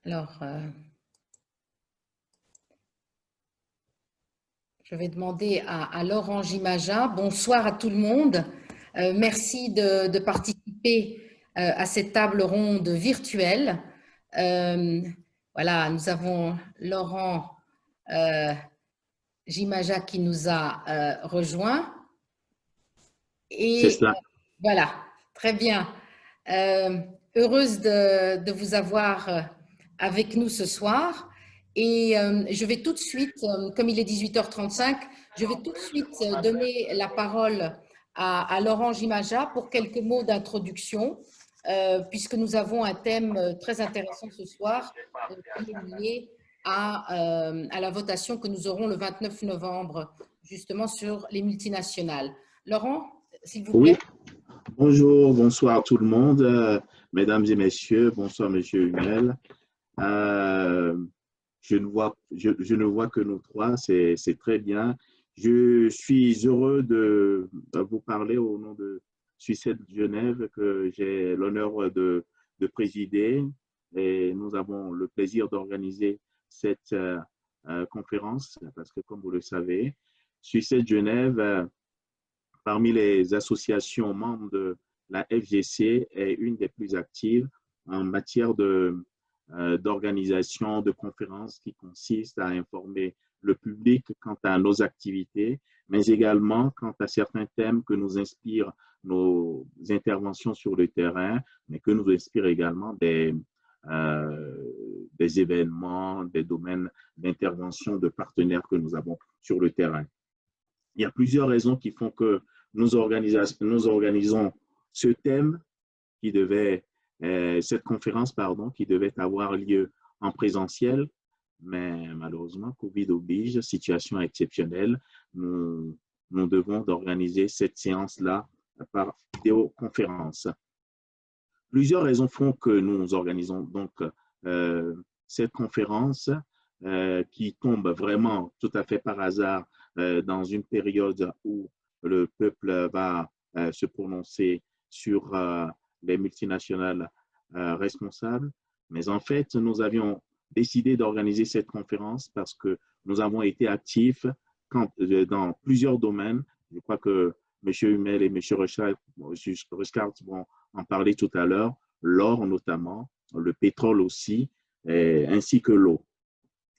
Alors, je vais demander à Laurent Gimaja. Bonsoir à tout le monde. Merci de participer à cette table ronde virtuelle. Voilà, nous avons Laurent Gimaja qui nous a rejoint. C'est Et cela. voilà, très bien. Heureuse de vous avoir avec nous ce soir. Et je vais tout de suite, comme il est 18h35, je vais tout de suite donner la parole à Laurent Gimaja pour quelques mots d'introduction, puisque nous avons un thème très intéressant ce soir qui est lié à la votation que nous aurons le 29 novembre, justement sur les multinationales. Laurent, s'il vous plaît. Oui, bonjour, bonsoir tout le monde, mesdames et messieurs, bonsoir monsieur Humel. Euh, je ne vois que nous trois, c'est très bien. Je suis heureux de vous parler au nom de Suicide Genève que j'ai l'honneur de présider et nous avons le plaisir d'organiser cette conférence parce que comme vous le savez, Suicide Genève parmi les associations membres de la FGC, est une des plus actives en matière d'organisation de conférences qui consistent à informer le public quant à nos activités, mais également quant à certains thèmes que nous inspirent nos interventions sur le terrain, mais que nous inspirent également des événements, des domaines d'intervention de partenaires que nous avons sur le terrain. Il y a plusieurs raisons qui font que nous organisons ce thème qui devait, cette conférence, pardon, qui devait avoir lieu en présentiel, mais malheureusement, Covid oblige, situation exceptionnelle, nous devons d'organiser cette séance-là par vidéoconférence. Plusieurs raisons font que nous organisons donc cette conférence qui tombe vraiment tout à fait par hasard dans une période où le peuple va se prononcer sur les multinationales responsables. Mais en fait, nous avions décidé d'organiser cette conférence parce que nous avons été actifs dans plusieurs domaines. Je crois que M. Humel et M. Richard vont en parler tout à l'heure, l'or notamment, le pétrole aussi, ainsi que l'eau.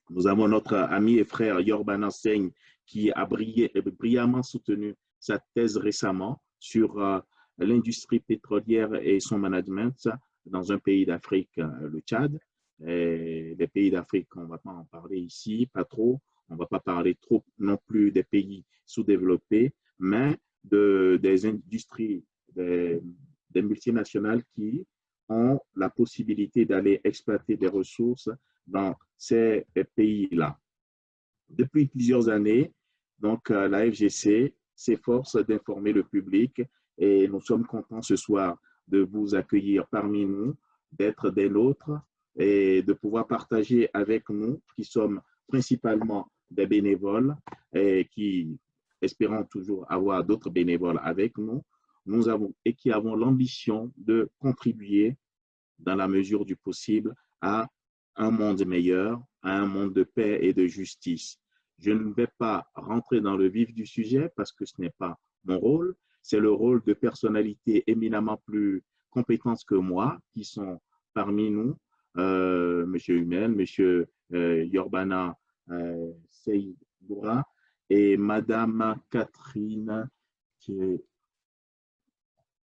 Nous avons notre ami et frère Yorbana Singh qui a brillamment soutenu sa thèse récemment sur l'industrie pétrolière et son management dans un pays d'Afrique, le Tchad. Et les pays d'Afrique, on ne va pas en parler ici, pas trop. On ne va pas parler trop non plus des pays sous-développés, mais des industries, des multinationales qui ont la possibilité d'aller exploiter des ressources dans ces pays-là. Depuis plusieurs années, donc, la FGC s'efforce d'informer le public et nous sommes contents ce soir de vous accueillir parmi nous, d'être des nôtres et de pouvoir partager avec nous, qui sommes principalement des bénévoles et qui espérons toujours avoir d'autres bénévoles avec nous, et qui avons l'ambition de contribuer dans la mesure du possible à un monde meilleur, à un monde de paix et de justice. Je ne vais pas rentrer dans le vif du sujet parce que ce n'est pas mon rôle. C'est le rôle de personnalités éminemment plus compétentes que moi qui sont parmi nous, M. Humel, M. Yorbana Seydoura et Mme Catherine.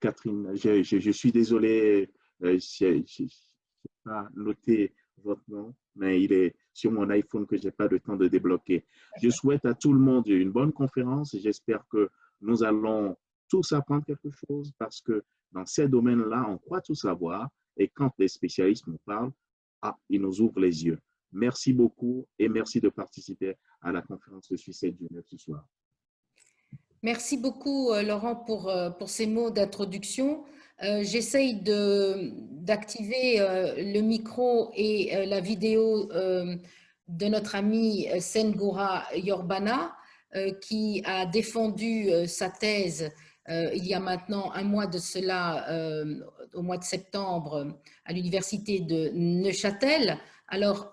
Catherine, je suis désolé, je n'ai pas noté votre nom, mais il est sur mon iPhone que je n'ai pas le temps de débloquer. Je souhaite à tout le monde une bonne conférence. J'espère que nous allons tous apprendre quelque chose parce que dans ces domaines-là, on croit tout savoir et quand les spécialistes nous parlent, ils nous ouvrent les yeux. Merci beaucoup et merci de participer à la conférence de Suicide Genève ce soir. Merci beaucoup, Laurent, pour ces mots d'introduction. J'essaye d'activer le micro et la vidéo de notre ami Sengoura Yorbana, qui a défendu sa thèse il y a maintenant un mois de cela, au mois de septembre, à l'université de Neuchâtel. Alors,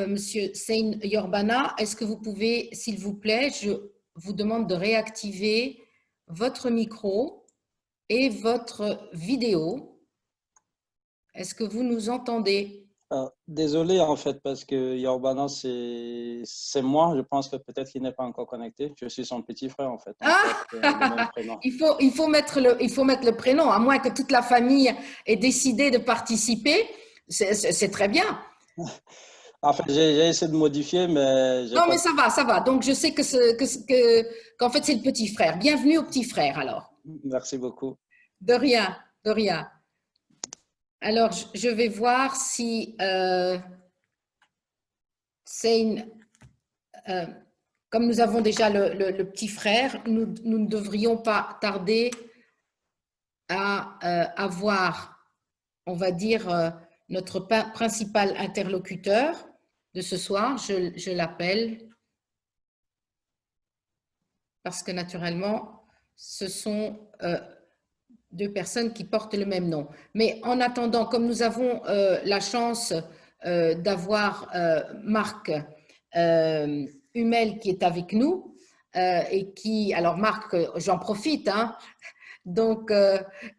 Monsieur Sein Yorbana, est-ce que vous pouvez, s'il vous plaît, je vous demande de réactiver votre micro et votre vidéo. Est-ce que vous nous entendez? Désolé en fait, parce que Yorbana, c'est moi. Je pense que peut-être qu'il n'est pas encore connecté. Je suis son petit frère en fait. On porte le même prénom. Il faut mettre le prénom, à moins que toute la famille ait décidé de participer. C'est très bien. En fait, j'ai essayé de modifier, mais non, mais ça va. Donc, je sais qu'en fait, c'est le petit frère. Bienvenue au petit frère, alors. Merci beaucoup. De rien, de rien. Alors, je vais voir si comme nous avons déjà le petit frère, nous ne devrions pas tarder à avoir, on va dire, notre principal interlocuteur de ce soir. Je l'appelle parce que naturellement, ce sont deux personnes qui portent le même nom. Mais en attendant, comme nous avons la chance d'avoir Marc Hummel qui est avec nous et qui, alors Marc, j'en profite, hein, donc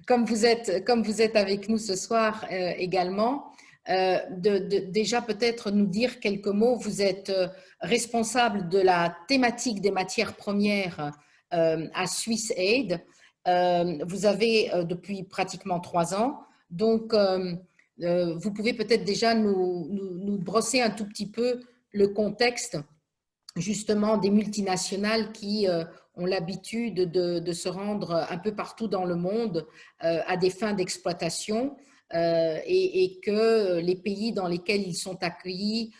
comme vous êtes avec nous ce soir également, déjà peut-être nous dire quelques mots. Vous êtes responsable de la thématique des matières premières à SwissAid. Vous avez depuis pratiquement 3 ans, donc vous pouvez peut-être déjà nous brosser un tout petit peu le contexte justement des multinationales qui ont l'habitude de se rendre un peu partout dans le monde à des fins d'exploitation et que les pays dans lesquels ils sont accueillis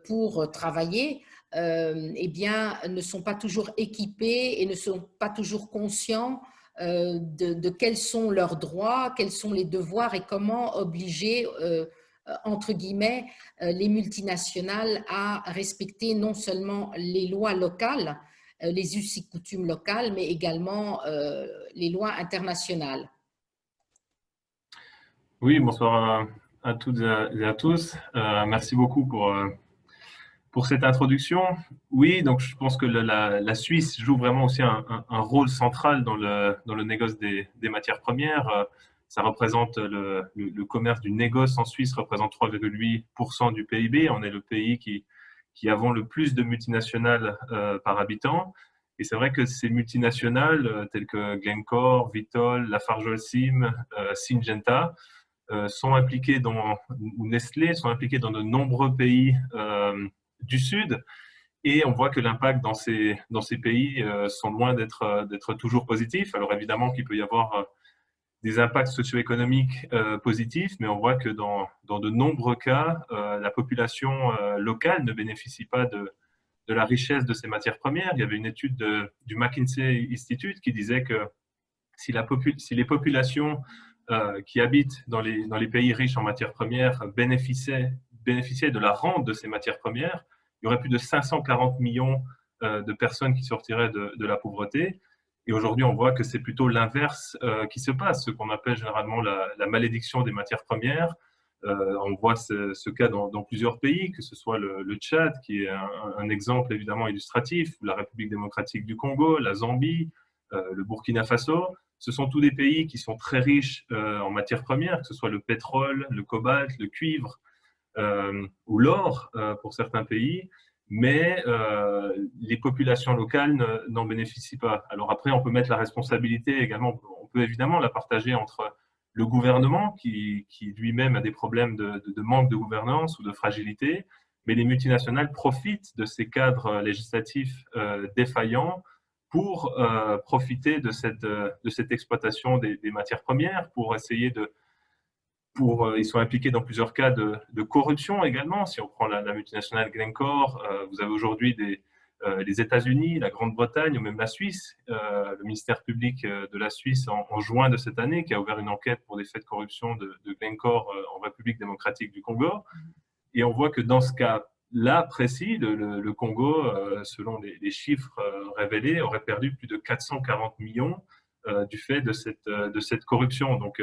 pour travailler eh bien, ne sont pas toujours équipés et ne sont pas toujours conscients de quels sont leurs droits, quels sont les devoirs et comment obliger entre guillemets, les multinationales à respecter non seulement les lois locales, les us et coutumes locales, mais également les lois internationales. Oui, bonsoir à toutes et à tous. Merci beaucoup pour cette introduction. Oui, donc je pense que la Suisse joue vraiment aussi un rôle central dans le négoce des matières premières. Ça représente le commerce du négoce en Suisse représente 3,8% du PIB. On est le pays qui avons le plus de multinationales par habitant. Et c'est vrai que ces multinationales telles que Glencore, Vitol, Lafarge-Holcim, Syngenta sont impliquées ou Nestlé sont impliquées dans de nombreux pays du Sud. Et on voit que l'impact dans ces pays sont loin d'être toujours positifs. Alors évidemment qu'il peut y avoir des impacts socio-économiques positifs, mais on voit que dans de nombreux cas, la population locale ne bénéficie pas de la richesse de ces matières premières. Il y avait une étude du McKinsey Institute qui disait que si les populations qui habitent dans les pays riches en matières premières bénéficiaient de la rente de ces matières premières, il y aurait plus de 540 millions de personnes qui sortiraient de la pauvreté. Et aujourd'hui, on voit que c'est plutôt l'inverse qui se passe, ce qu'on appelle généralement la malédiction des matières premières. On voit ce cas dans plusieurs pays, que ce soit le Tchad, qui est un exemple évidemment illustratif, la République démocratique du Congo, la Zambie, le Burkina Faso. Ce sont tous des pays qui sont très riches en matières premières, que ce soit le pétrole, le cobalt, le cuivre ou l'or pour certains pays, mais les populations locales n'en bénéficient pas. Alors après, on peut mettre la responsabilité également, on peut évidemment la partager entre le gouvernement qui lui-même a des problèmes de manque de gouvernance ou de fragilité, mais les multinationales profitent de ces cadres législatifs défaillants pour profiter de cette exploitation des matières premières, pour essayer ils sont impliqués dans plusieurs cas de corruption également. Si on prend la multinationale Glencore, vous avez aujourd'hui les États-Unis, la Grande-Bretagne ou même la Suisse, le ministère public de la Suisse en juin de cette année qui a ouvert une enquête pour des faits de corruption de Glencore en République démocratique du Congo. Et on voit que dans ce cas-là précis, le Congo, selon les chiffres révélés, aurait perdu plus de 440 millions du fait de cette corruption. Donc,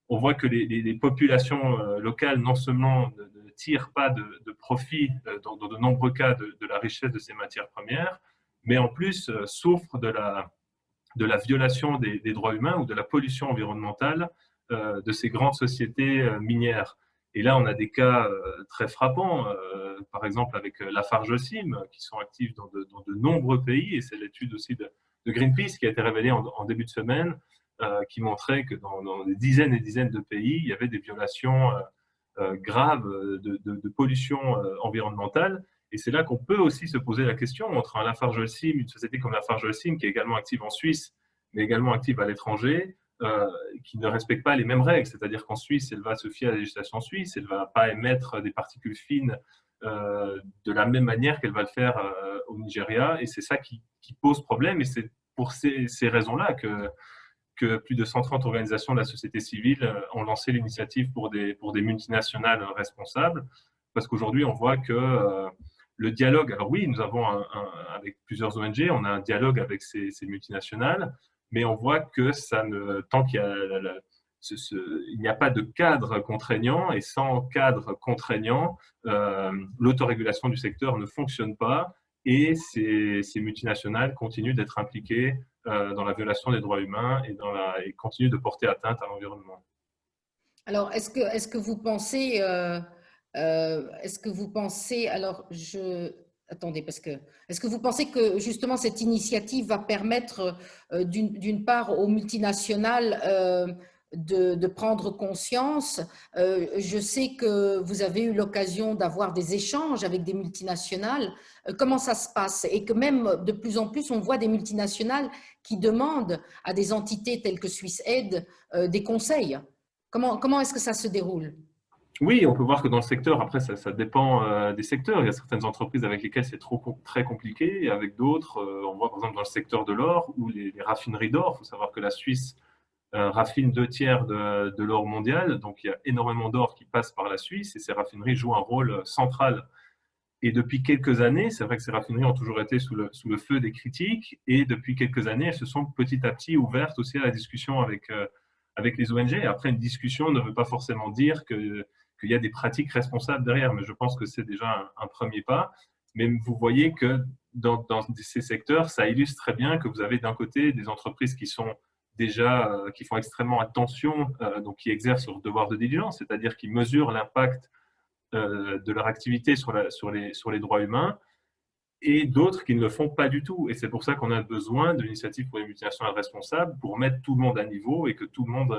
on voit que les populations locales, non seulement ne tirent pas de profit dans de nombreux cas de la richesse de ces matières premières, mais en plus souffrent de la violation des droits humains ou de la pollution environnementale de ces grandes sociétés minières. Et là, on a des cas très frappants, par exemple avec Lafarge-Holcim, qui sont actifs dans de nombreux pays, et c'est l'étude aussi de Greenpeace qui a été révélée en début de semaine, qui montrait que dans des dizaines et dizaines de pays, il y avait des violations graves de pollution environnementale. Et c'est là qu'on peut aussi se poser la question entre un Lafarge-Holcim, une société comme Lafarge-Holcim, qui est également active en Suisse, mais également active à l'étranger, qui ne respecte pas les mêmes règles. C'est-à-dire qu'en Suisse, elle va se fier à la législation suisse, elle ne va pas émettre des particules fines de la même manière qu'elle va le faire au Nigeria. Et c'est ça qui pose problème. Et c'est pour ces raisons-là que plus de 130 organisations de la société civile ont lancé l'initiative pour des multinationales responsables. Parce qu'aujourd'hui, on voit que le dialogue, alors oui, nous avons avec plusieurs ONG, on a un dialogue avec ces multinationales, mais on voit que tant qu'il y a il n'y a pas de cadre contraignant, et sans cadre contraignant, l'autorégulation du secteur ne fonctionne pas, et ces multinationales continuent d'être impliquées dans la violation des droits humains et continuent de porter atteinte à l'environnement. Alors, est-ce que vous pensez, alors attendez, est-ce que vous pensez que justement cette initiative va permettre d'une part aux multinationales de prendre conscience? Je sais que vous avez eu l'occasion d'avoir des échanges avec des multinationales. Comment ça se passe? Et que même de plus en plus, on voit des multinationales qui demandent à des entités telles que SwissAid des conseils. Comment est-ce que ça se déroule? Oui, on peut voir que dans le secteur, après, ça dépend des secteurs. Il y a certaines entreprises avec lesquelles c'est très compliqué, et avec d'autres, on voit par exemple dans le secteur de l'or ou les raffineries d'or. Il faut savoir que la Suisse raffine 2/3 de l'or mondial, donc il y a énormément d'or qui passe par la Suisse, et ces raffineries jouent un rôle central. Et depuis quelques années, c'est vrai que ces raffineries ont toujours été sous le feu des critiques, et depuis quelques années, elles se sont petit à petit ouvertes aussi à la discussion avec les ONG. Après, une discussion ne veut pas forcément dire qu'il y a des pratiques responsables derrière, mais je pense que c'est déjà un premier pas. Mais vous voyez que dans ces secteurs, ça illustre très bien que vous avez d'un côté des entreprises qui sont qui font extrêmement attention, donc qui exercent leur devoir de diligence, c'est-à-dire qui mesurent l'impact de leur activité sur les droits humains, et d'autres qui ne le font pas du tout. Et c'est pour ça qu'on a besoin de l'initiative pour les multinationales responsables, pour mettre tout le monde à niveau et que tout le monde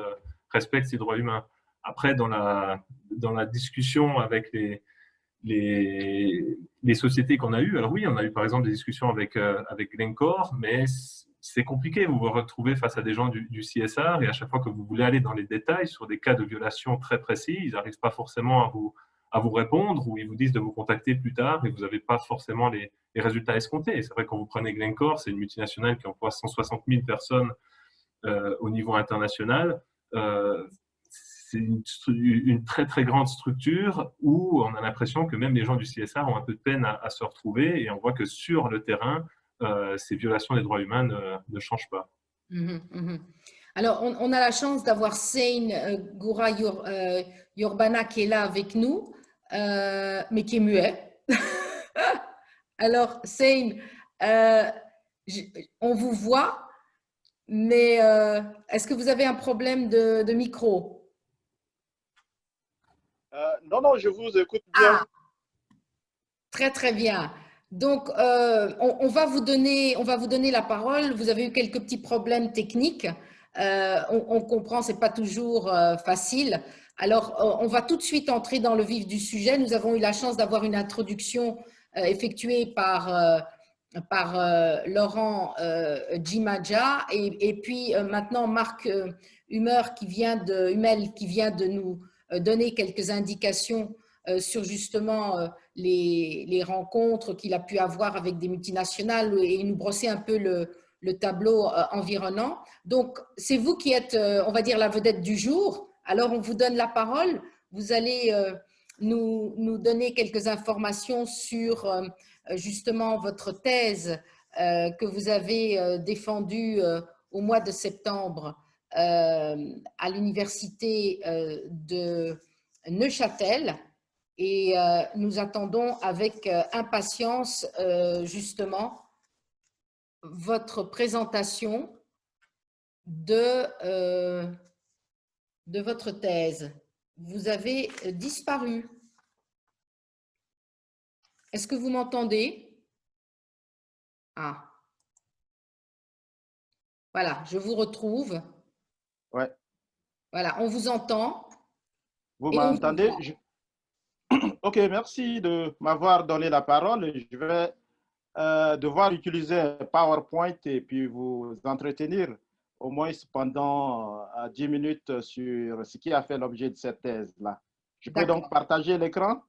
respecte ses droits humains. Après, dans la discussion avec les sociétés qu'on a eues, alors oui, on a eu par exemple des discussions avec Glencore, mais c'est compliqué. Vous vous retrouvez face à des gens du CSR, et à chaque fois que vous voulez aller dans les détails sur des cas de violation très précis, ils n'arrivent pas forcément à vous répondre, ou ils vous disent de vous contacter plus tard, et vous n'avez pas forcément les résultats escomptés. C'est vrai, quand vous prenez Glencore, c'est une multinationale qui emploie 160 000 personnes au niveau international. C'est une très très grande structure où on a l'impression que même les gens du CSR ont un peu de peine à se retrouver, et on voit que sur le terrain, ces violations des droits humains ne changent pas. Alors, on a la chance d'avoir Sein Goura Yorbana qui est là avec nous, mais qui est muet. Alors, Sein, on vous voit, mais est-ce que vous avez un problème de micro? Non, je vous écoute bien. Ah, très, très bien. Donc, on va vous donner la parole. Vous avez eu quelques petits problèmes techniques. On comprend, ce n'est pas toujours facile. Alors, on va tout de suite entrer dans le vif du sujet. Nous avons eu la chance d'avoir une introduction effectuée par Laurent Djimadja, et puis maintenant Marc Hummel qui vient de nous donner quelques indications sur justement les rencontres qu'il a pu avoir avec des multinationales, et nous brosser un peu le tableau environnant. Donc, c'est vous qui êtes, on va dire, la vedette du jour. Alors, on vous donne la parole. Vous allez nous donner quelques informations sur justement votre thèse que vous avez défendue au mois de septembre à l'université de Neuchâtel. Et nous attendons avec impatience justement votre présentation de votre thèse. Vous avez disparu. Est-ce que vous m'entendez? Ah. Voilà, je vous retrouve. Ouais. Voilà, on vous entend. Vous Et on vous m'entendez? voit. Ok, merci de m'avoir donné la parole. Je vais devoir utiliser PowerPoint et puis vous entretenir au moins pendant 10 minutes sur ce qui a fait l'objet de cette thèse-là. Je peux donc D'accord. partager l'écran?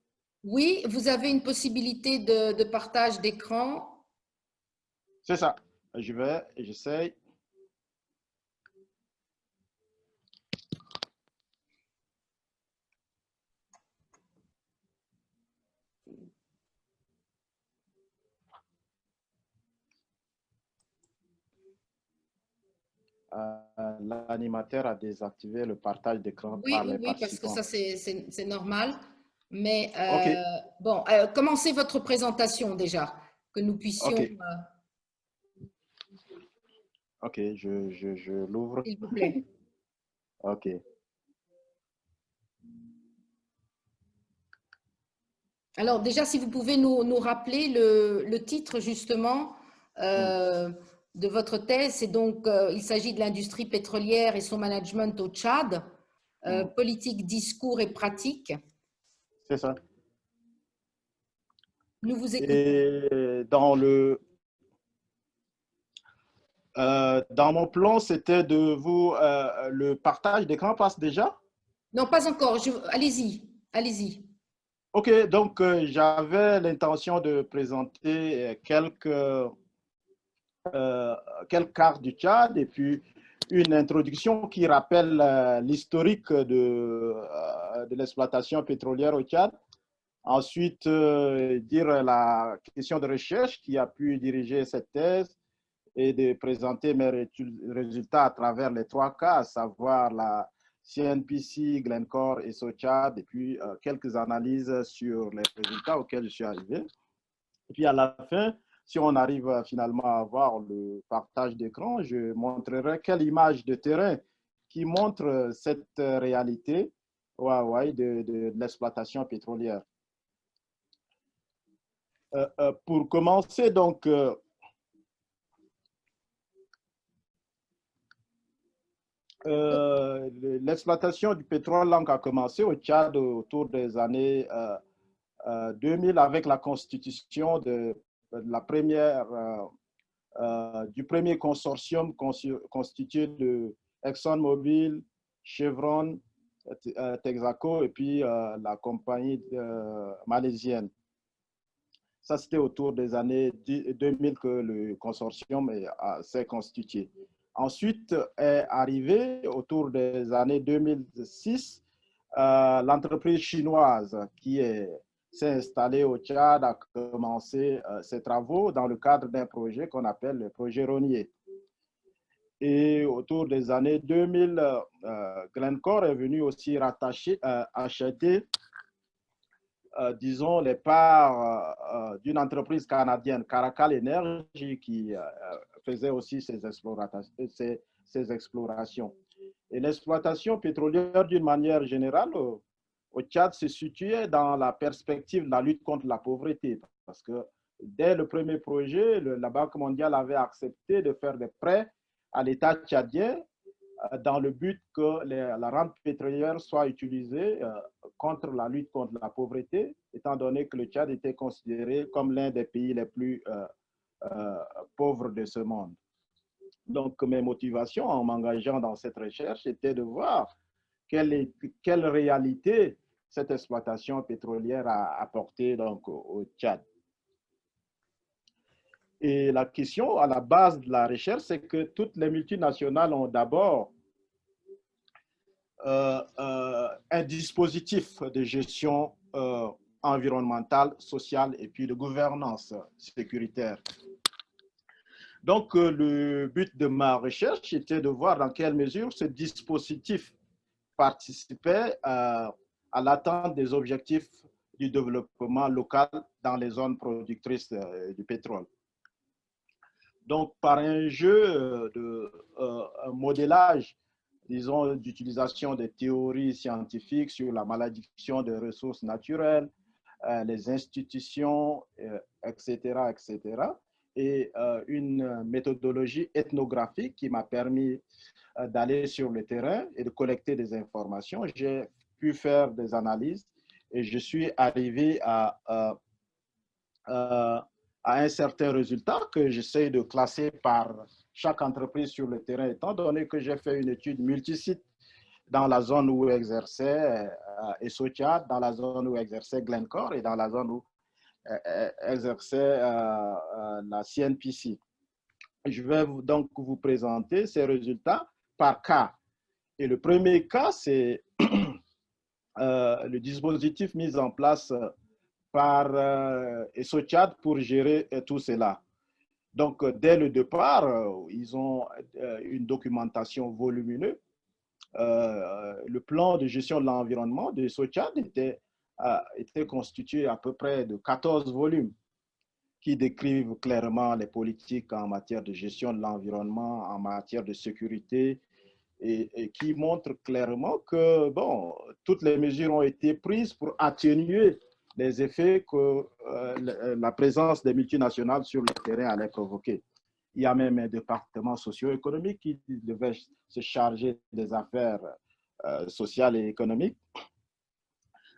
Oui, vous avez une possibilité de partage d'écran. C'est ça. J'essaie. L'animateur a désactivé le partage d'écran Oui, par oui, les oui, parce que participants. ça, c'est normal. Mais OK, bon, commencez votre présentation déjà, que nous puissions, OK, OK, je l'ouvre. s'il vous plaît. OK. Alors déjà, si vous pouvez nous rappeler le titre justement de votre thèse, c'est donc, il s'agit de l'industrie pétrolière et son management au Tchad, politique, discours et pratique. C'est ça. Nous vous écoutons. Et dans mon plan, c'était de vous... le partage d'écran passe déjà? Non, pas encore. Allez-y, allez-y. OK, donc j'avais l'intention de présenter quelques cartes du Tchad et puis une introduction qui rappelle l'historique de l'exploitation pétrolière au Tchad. Ensuite, dire la question de recherche qui a pu diriger cette thèse et de présenter mes résultats à travers les 3 cas, à savoir la CNPC, Glencore et Sochad, et puis quelques analyses sur les résultats auxquels je suis arrivé. Et puis à la fin, si on arrive finalement à avoir le partage d'écran, je montrerai quelle image de terrain qui montre cette réalité de l'exploitation pétrolière. Pour commencer, donc, l'exploitation du pétrole a commencé au Tchad autour des années 2000 avec la constitution du premier consortium constitué de ExxonMobil, Chevron, Texaco et puis la compagnie malaisienne. Ça, c'était autour des années 2000 que le consortium s'est constitué. Ensuite est arrivé, autour des années 2006, l'entreprise chinoise qui s'est installée au Tchad a commencé ses travaux dans le cadre d'un projet qu'on appelle le projet Ronier. Et autour des années 2000, Glencore est venu aussi acheter disons, les parts d'une entreprise canadienne, Caracal Energy, qui faisait aussi ces explorations. Et l'exploitation pétrolière, d'une manière générale, au Tchad, se situait dans la perspective de la lutte contre la pauvreté. Parce que dès le premier projet, la Banque mondiale avait accepté de faire des prêts à l'État tchadien dans le but que la rente pétrolière soit utilisée contre la lutte contre la pauvreté, étant donné que le Tchad était considéré comme l'un des pays les plus pauvres de ce monde. Donc, mes motivations en m'engageant dans cette recherche étaient de voir quelle réalité cette exploitation pétrolière a apporté donc, au Tchad. Et la question à la base de la recherche, c'est que toutes les multinationales ont d'abord un dispositif de gestion environnementale, sociale et puis de gouvernance sécuritaire. Donc, le but de ma recherche était de voir dans quelle mesure ce dispositif participait à l'atteinte des objectifs du développement local dans les zones productrices du pétrole. Donc, par un jeu de modélage, disons, d'utilisation des théories scientifiques sur la malédiction des ressources naturelles, les institutions, etc., etc., et une méthodologie ethnographique qui m'a permis d'aller sur le terrain et de collecter des informations. J'ai pu faire des analyses et je suis arrivé à un certain résultat que j'essaie de classer par chaque entreprise sur le terrain, étant donné que j'ai fait une étude multisite dans la zone où exerçait Esotia, dans la zone où exerçait Glencore et dans la zone où exerçait la CNPC. Je vais donc vous présenter ces résultats par cas. Et le premier cas, c'est le dispositif mis en place par Esochad pour gérer tout cela. Donc, dès le départ, ils ont une documentation volumineuse. Le plan de gestion de l'environnement de Esochad était constitué à peu près de 14 volumes qui décrivent clairement les politiques en matière de gestion de l'environnement, en matière de sécurité, et qui montrent clairement que toutes les mesures ont été prises pour atténuer les effets que la présence des multinationales sur le terrain allait provoquer. Il y a même un département socio-économique qui devait se charger des affaires sociales et économiques.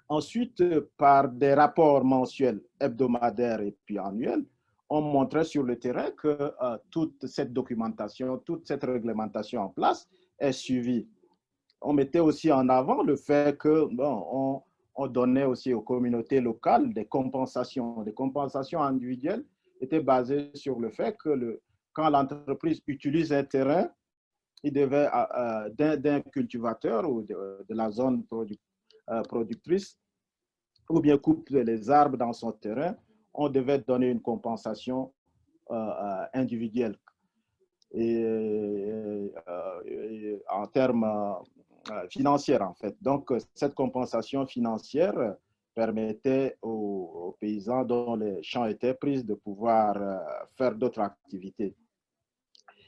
Ensuite, par des rapports mensuels, hebdomadaires et puis annuels, on montrait sur le terrain que toute cette documentation, toute cette réglementation en place est suivie. On mettait aussi en avant le fait que on donnait aussi aux communautés locales des compensations. Les compensations individuelles étaient basées sur le fait que quand l'entreprise utilise un terrain, il devait d'un cultivateur ou de la zone productrice, ou bien coupe les arbres dans son terrain, on devait donner une compensation individuelle. Et en termes financiers, en fait. Donc, cette compensation financière permettait aux paysans dont les champs étaient pris de pouvoir faire d'autres activités.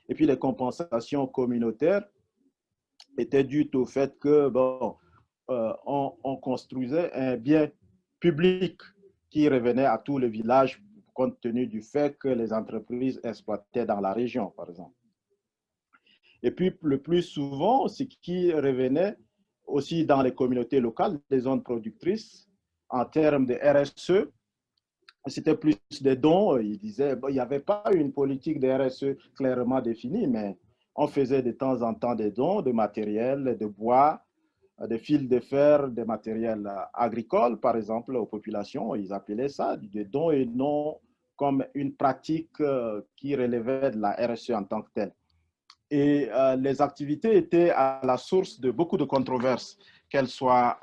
Et puis, les compensations communautaires étaient dues au fait que, on construisait un bien public qui revenait à tous les villages compte tenu du fait que les entreprises exploitaient dans la région, par exemple. Et puis, le plus souvent, ce qui revenait aussi dans les communautés locales, les zones productrices, en termes de RSE, c'était plus des dons. Ils disaient qu'il n'y avait pas une politique de RSE clairement définie, mais on faisait de temps en temps des dons de matériel, de bois, des fils de fer, des matériels agricoles, par exemple, aux populations. Ils appelaient ça des dons et non comme une pratique qui relevait de la RSE en tant que telle. Et les activités étaient à la source de beaucoup de controverses, qu'elles soient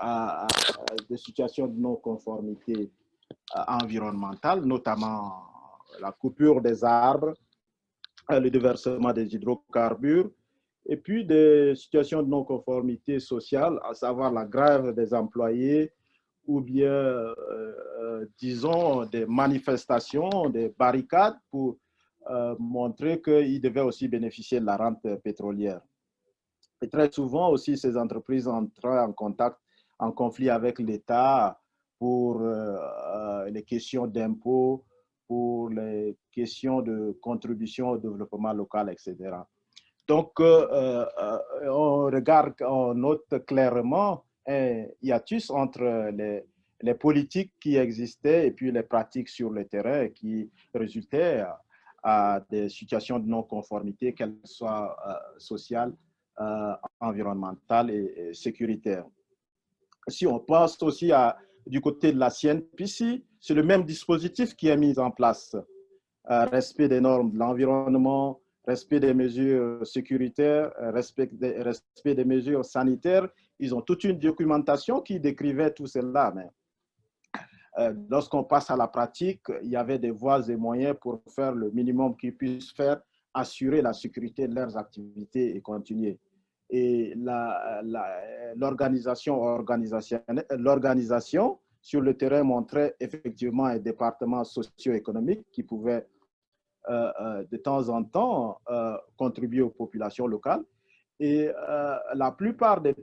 des situations de non-conformité environnementale, notamment la coupure des arbres, le déversement des hydrocarbures, et puis des situations de non-conformité sociale, à savoir la grève des employés ou bien, disons, des manifestations, des barricades pour montrer qu'ils devaient aussi bénéficier de la rente pétrolière. Et très souvent aussi, ces entreprises entraient en contact, en conflit avec l'État pour les questions d'impôts, pour les questions de contribution au développement local, etc. Donc, on note clairement un hiatus entre les politiques qui existaient et puis les pratiques sur le terrain qui résultaient à des situations de non-conformité, qu'elles soient sociales, environnementales et sécuritaires. Si on pense aussi du côté de la CNPC, c'est le même dispositif qui est mis en place. Respect des normes de l'environnement, respect des mesures sécuritaires, respect des mesures sanitaires. Ils ont toute une documentation qui décrivait tout cela. Mais lorsqu'on passe à la pratique, il y avait des voies et moyens pour faire le minimum qu'ils puissent faire assurer la sécurité de leurs activités et continuer. Et l'organisation sur le terrain montrait effectivement un département socio-économique qui pouvait de temps en temps contribuer aux populations locales. Et la plupart des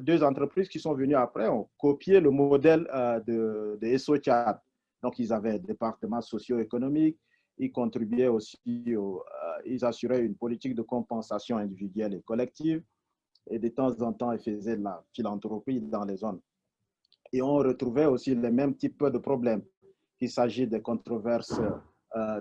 deux entreprises qui sont venues après ont copié le modèle de SO Tchad. Donc, ils avaient un département socio-économique, ils contribuaient aussi, ils assuraient une politique de compensation individuelle et collective, et de temps en temps, ils faisaient de la philanthropie dans les zones. Et on retrouvait aussi les mêmes types de problèmes, qu'il s'agit des controverses,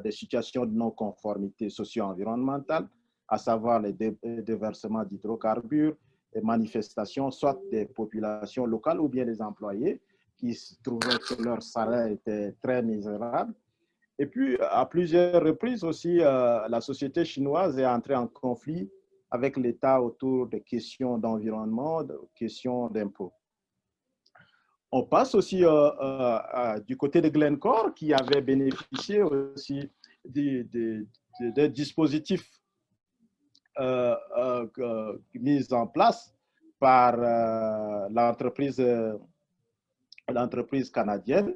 des situations de non-conformité socio-environnementale, à savoir les déversements d'hydrocarbures, les manifestations, soit des populations locales ou bien des employés qui trouvaient que leur salaire était très misérable. Et puis, à plusieurs reprises aussi, la société chinoise est entrée en conflit avec l'État autour des questions d'environnement, des questions d'impôts. On passe aussi du côté de Glencore, qui avait bénéficié aussi des dispositifs mis en place par l'entreprise canadienne.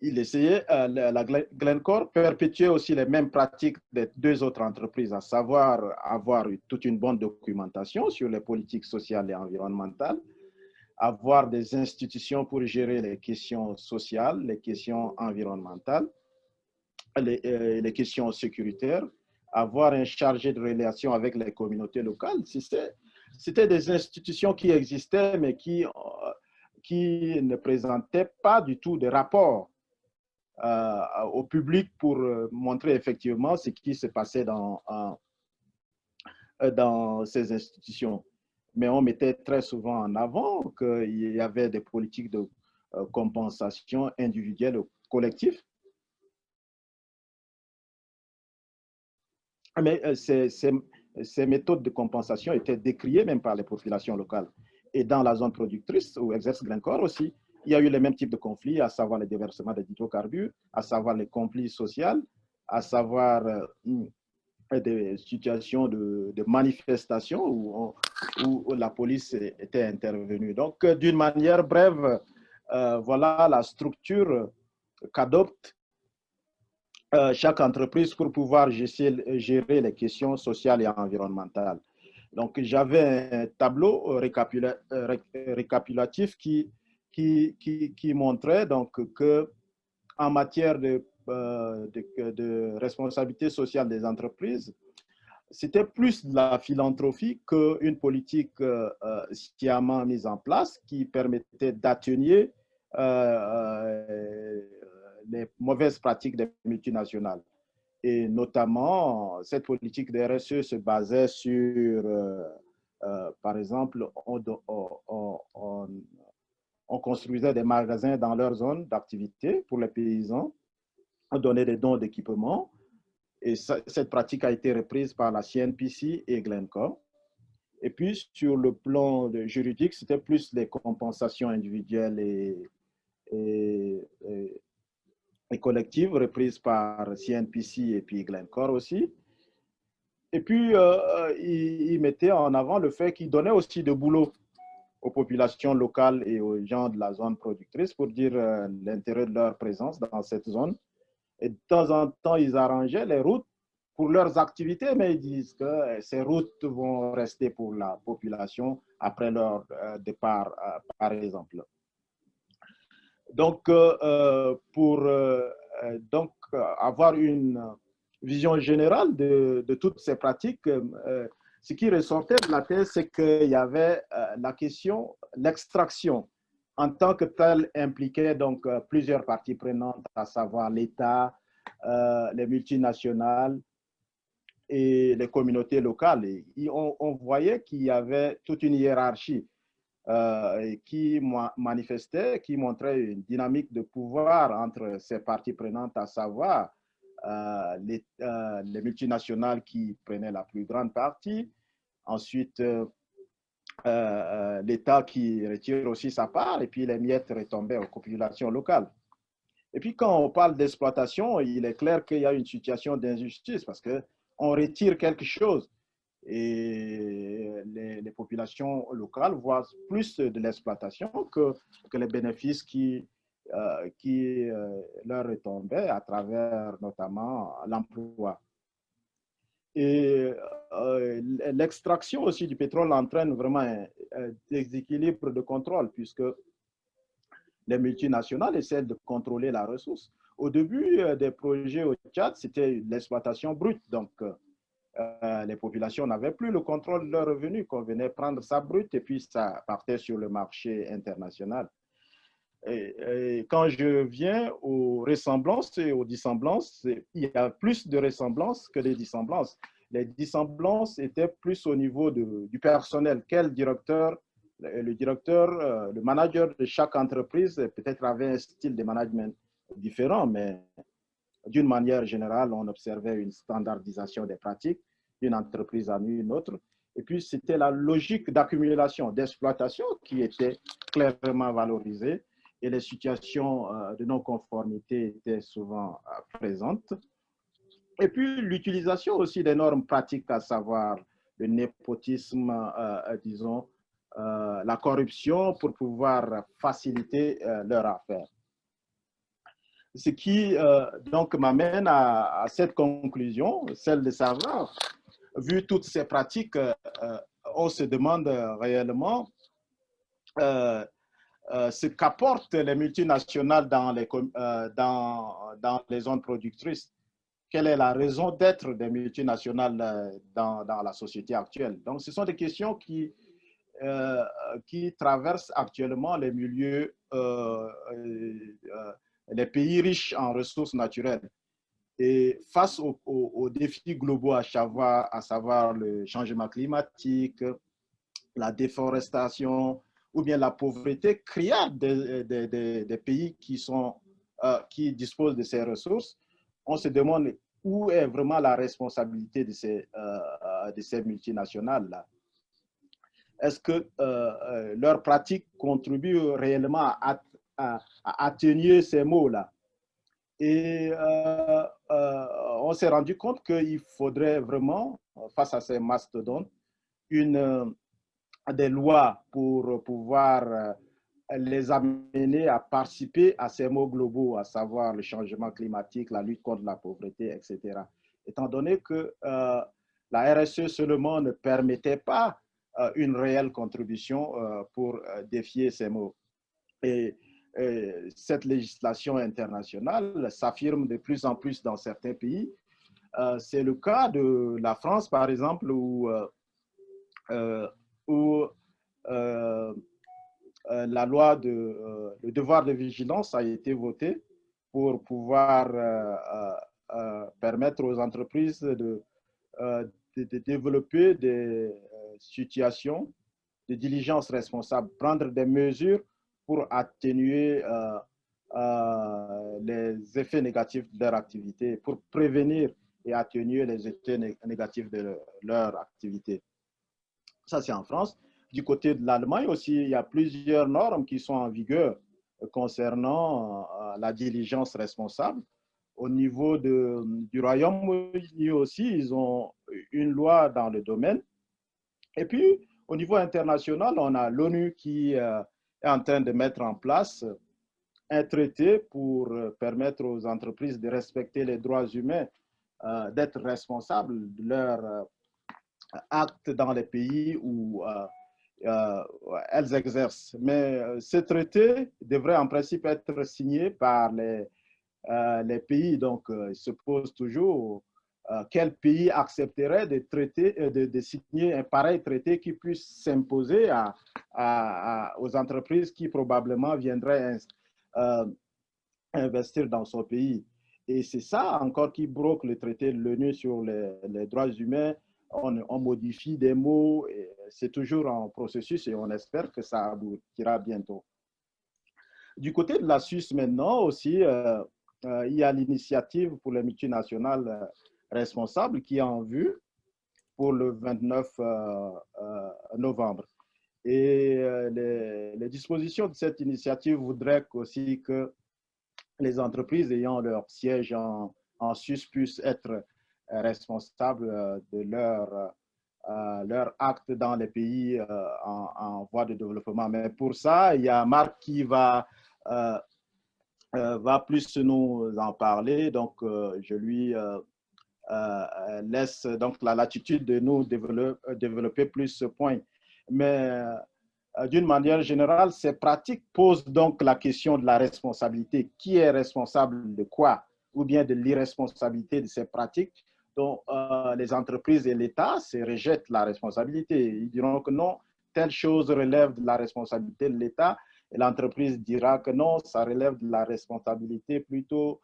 Il essayait, la Glencore perpétuait aussi les mêmes pratiques des deux autres entreprises, à savoir avoir toute une bonne documentation sur les politiques sociales et environnementales, avoir des institutions pour gérer les questions sociales, les questions environnementales, les questions sécuritaires, avoir un chargé de relations avec les communautés locales. C'était des institutions qui existaient, mais qui ne présentaient pas du tout de rapport au public pour montrer effectivement ce qui se passait dans ces institutions. Mais on mettait très souvent en avant qu'il y avait des politiques de compensation individuelle ou collective. Mais ces méthodes de compensation étaient décriées même par les populations locales. Et dans la zone productrice, où exerce Glencore aussi, il y a eu les mêmes types de conflits, à savoir le déversement des hydrocarbures, à savoir les conflits sociaux, à savoir des situations de manifestation où la police était intervenue. Donc, d'une manière brève, voilà la structure qu'adopte chaque entreprise pour pouvoir gérer les questions sociales et environnementales. Donc, j'avais un tableau récapitulatif qui montrait donc que en matière de responsabilité sociale des entreprises, c'était plus de la philanthropie qu'une politique sciemment mise en place qui permettait d'atténuer les mauvaises pratiques des multinationales. Et notamment, cette politique de RSE se basait sur, par exemple, on construisait des magasins dans leur zone d'activité pour les paysans, on donnait des dons d'équipement, et cette pratique a été reprise par la CNPC et Glencore. Et puis, sur le plan juridique, c'était plus les compensations individuelles et collectives reprises par CNPC et puis Glencore aussi. Et puis, il mettait en avant le fait qu'il donnait aussi de boulot aux populations locales et aux gens de la zone productrice pour dire l'intérêt de leur présence dans cette zone. Et de temps en temps, ils arrangeaient les routes pour leurs activités, mais ils disent que ces routes vont rester pour la population après leur départ, par exemple. Donc, pour avoir une vision générale de toutes ces pratiques, ce qui ressortait de la thèse, c'est qu'il y avait la question, l'extraction en tant que telle impliquait donc plusieurs parties prenantes, à savoir l'État, les multinationales et les communautés locales. Et on voyait qu'il y avait toute une hiérarchie qui manifestait, qui montrait une dynamique de pouvoir entre ces parties prenantes, à savoir les multinationales qui prenaient la plus grande partie, ensuite l'État qui retire aussi sa part, et puis les miettes retombaient aux populations locales. Et puis quand on parle d'exploitation, il est clair qu'il y a une situation d'injustice parce que on retire quelque chose. Et les populations locales voient plus de l'exploitation que les bénéfices qui leur retombaient à travers notamment l'emploi. Et l'extraction aussi du pétrole entraîne vraiment un déséquilibre de contrôle, puisque les multinationales essaient de contrôler la ressource. Au début des projets au Tchad, c'était l'exploitation brute. Donc, les populations n'avaient plus le contrôle de leurs revenus, qu'on venait prendre ça brut et puis ça partait sur le marché international. Et quand je viens aux ressemblances et aux dissemblances, il y a plus de ressemblances que de dissemblances. Les dissemblances étaient plus au niveau du personnel. Quel directeur, le manager de chaque entreprise peut-être avait un style de management différent, mais d'une manière générale, on observait une standardisation des pratiques d'une entreprise à une autre. Et puis, c'était la logique d'accumulation, d'exploitation qui était clairement valorisée et les situations de non-conformité étaient souvent présentes. Et puis, l'utilisation aussi des normes pratiques, à savoir le népotisme, disons, la corruption pour pouvoir faciliter leur affaire. Ce qui donc m'amène à cette conclusion, celle de savoir, vu toutes ces pratiques, on se demande réellement ce qu'apportent les multinationales dans les zones productrices. Quelle est la raison d'être des multinationales dans la société actuelle? Donc, ce sont des questions qui traversent actuellement les milieux, les pays riches en ressources naturelles. Et face aux défis globaux, à savoir le changement climatique, la déforestation ou bien la pauvreté criarde des pays qui disposent de ces ressources, on se demande où est vraiment la responsabilité de ces multinationales-là. Est-ce que leurs pratiques contribuent réellement à atténuer ces maux-là? Et on s'est rendu compte qu'il faudrait vraiment, face à ces mastodontes, des lois pour pouvoir les amener à participer à ces maux globaux, à savoir le changement climatique, la lutte contre la pauvreté, etc. Étant donné que la RSE seulement ne permettait pas une réelle contribution pour défier ces maux. Et cette législation internationale s'affirme de plus en plus dans certains pays. C'est le cas de la France, par exemple, où la loi le devoir de vigilance a été votée pour pouvoir permettre aux entreprises de développer des situations de diligence responsable, prendre des mesures pour atténuer les effets négatifs de leur activité, pour prévenir et atténuer les effets négatifs de leur activité. Ça, c'est en France. Du côté de l'Allemagne aussi, il y a plusieurs normes qui sont en vigueur concernant la diligence responsable. Au niveau du Royaume-Uni aussi, ils ont une loi dans le domaine. Et puis, au niveau international, on a l'ONU qui est en train de mettre en place un traité pour permettre aux entreprises de respecter les droits humains, d'être responsables de leurs actes dans les pays où elles exercent. Mais ce traité devrait en principe être signé par les pays. Donc, il se pose toujours quel pays accepterait de signer un pareil traité qui puisse s'imposer aux entreprises qui probablement viendraient investir dans son pays. Et c'est ça encore qui bloque le traité de l'ONU sur les droits humains. On modifie des mots, c'est toujours en processus et on espère que ça aboutira bientôt. Du côté de la Suisse maintenant aussi, il y a l'initiative pour les multinationales responsables qui est en vue pour le 29 novembre. Et les dispositions de cette initiative voudraient aussi que les entreprises ayant leur siège en Suisse puissent être responsables de leur acte dans les pays en voie de développement. Mais pour ça, il y a Marc qui va plus nous en parler. Donc, je lui laisse donc la latitude de nous développer plus ce point. Mais d'une manière générale, ces pratiques posent donc la question de la responsabilité. Qui est responsable de quoi? Ou bien de l'irresponsabilité de ces pratiques dont les entreprises et l'État se rejettent la responsabilité. Ils diront que non, telle chose relève de la responsabilité de l'État, et l'entreprise dira que non, ça relève de la responsabilité plutôt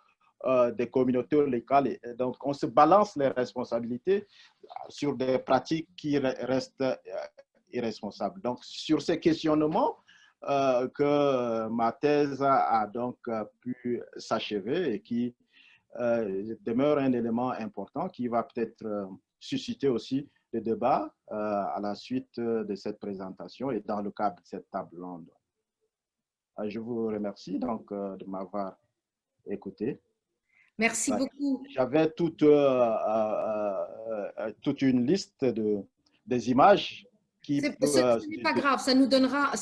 des communautés locales. Et donc, on se balance les responsabilités sur des pratiques qui restent irresponsables. Donc, sur ces questionnements que ma thèse a donc pu s'achever et qui demeure un élément important qui va peut-être susciter aussi des débats à la suite de cette présentation et dans le cadre de cette table ronde. Je vous remercie donc de m'avoir écouté. Merci beaucoup. J'avais toute une liste des images qui… Ce n'est pas grave, ça nous donnera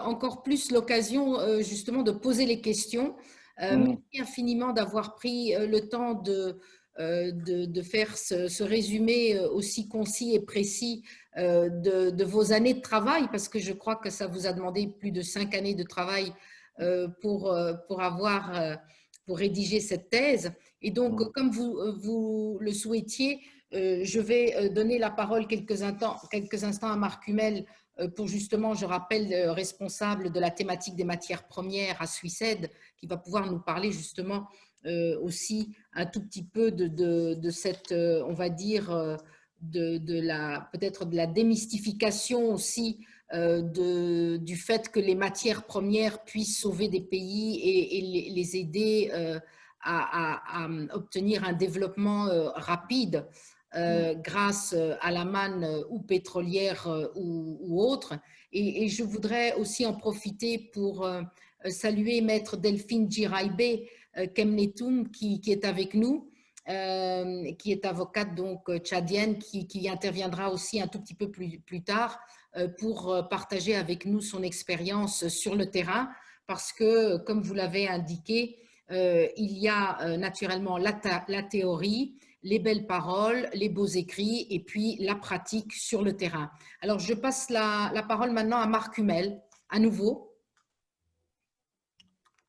encore plus l'occasion justement de poser les questions. Merci infiniment d'avoir pris le temps de faire ce résumé aussi concis et précis de vos années de travail, parce que je crois que ça vous a demandé plus de 5 années de travail pour rédiger cette thèse. Et donc, comme vous le souhaitiez, je vais donner la parole quelques instants à Marc Hummel pour justement, je rappelle, responsable de la thématique des matières premières à Swissaid, qui va pouvoir nous parler justement aussi un tout petit peu de cette, on va dire, peut-être de la démystification aussi du fait que les matières premières puissent sauver des pays et les aider à obtenir un développement rapide grâce à la manne ou pétrolière ou autre. Et je voudrais aussi en profiter pour saluer Maître Delphine Jiraibe Kemnetoum qui est avec nous, qui est avocate donc tchadienne, qui interviendra aussi un tout petit peu plus tard pour partager avec nous son expérience sur le terrain, parce que, comme vous l'avez indiqué, il y a naturellement la théorie, les belles paroles, les beaux écrits et puis la pratique sur le terrain. Alors, je passe la parole maintenant à Marc Hummel, à nouveau.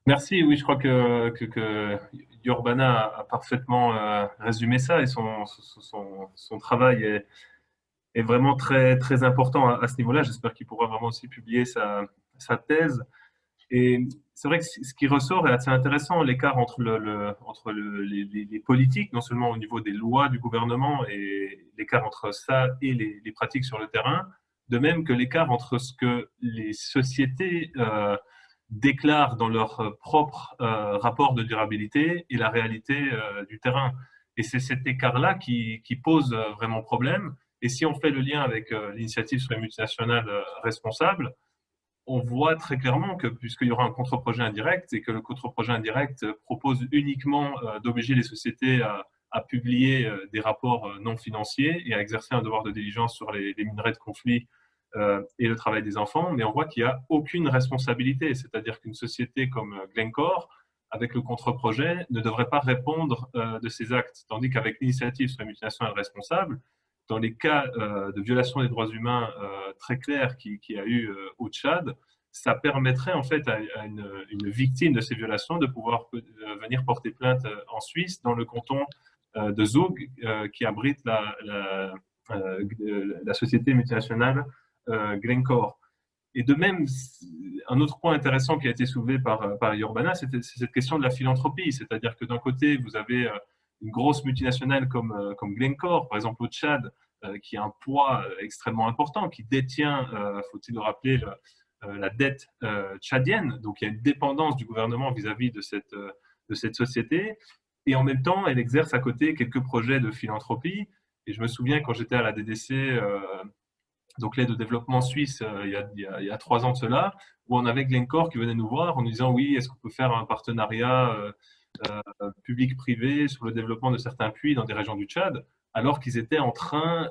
Merci, oui, je crois que Yorbana a parfaitement résumé ça et son travail est vraiment très, très important à ce niveau-là. J'espère qu'il pourra vraiment aussi publier sa thèse. Et c'est vrai que ce qui ressort est assez intéressant, l'écart entre les politiques, non seulement au niveau des lois du gouvernement, et l'écart entre ça et les pratiques sur le terrain, de même que l'écart entre ce que les sociétés déclarent dans leur propre rapport de durabilité et la réalité du terrain. Et c'est cet écart-là qui pose vraiment problème. Et si on fait le lien avec l'initiative sur les multinationales responsables, on voit très clairement que puisqu'il y aura un contre-projet indirect et que le contre-projet indirect propose uniquement d'obliger les sociétés à publier des rapports non financiers et à exercer un devoir de diligence sur les minerais de conflit et le travail des enfants, mais on voit qu'il n'y a aucune responsabilité. C'est-à-dire qu'une société comme Glencore, avec le contre-projet, ne devrait pas répondre de ses actes, tandis qu'avec l'initiative sur les multinationales responsables, dans les cas de violation des droits humains très clairs qu'il y a eu au Tchad, ça permettrait en fait à une victime de ces violations de pouvoir venir porter plainte en Suisse, dans le canton de Zug, qui abrite la société multinationale Glencore. Et de même, un autre point intéressant qui a été soulevé par Yorbana, c'est cette question de la philanthropie. C'est-à-dire que d'un côté, vous avez une grosse multinationale comme Glencore, par exemple au Tchad, qui a un poids extrêmement important, qui détient, faut-il le rappeler, la dette tchadienne. Donc il y a une dépendance du gouvernement vis-à-vis de cette société. Et en même temps, elle exerce à côté quelques projets de philanthropie. Et je me souviens quand j'étais à la DDC, donc l'aide au développement suisse, il y a 3 ans de cela, où on avait Glencore qui venait nous voir en nous disant oui, est-ce qu'on peut faire un partenariat public-privé sur le développement de certains puits dans des régions du Tchad, alors qu'ils étaient en train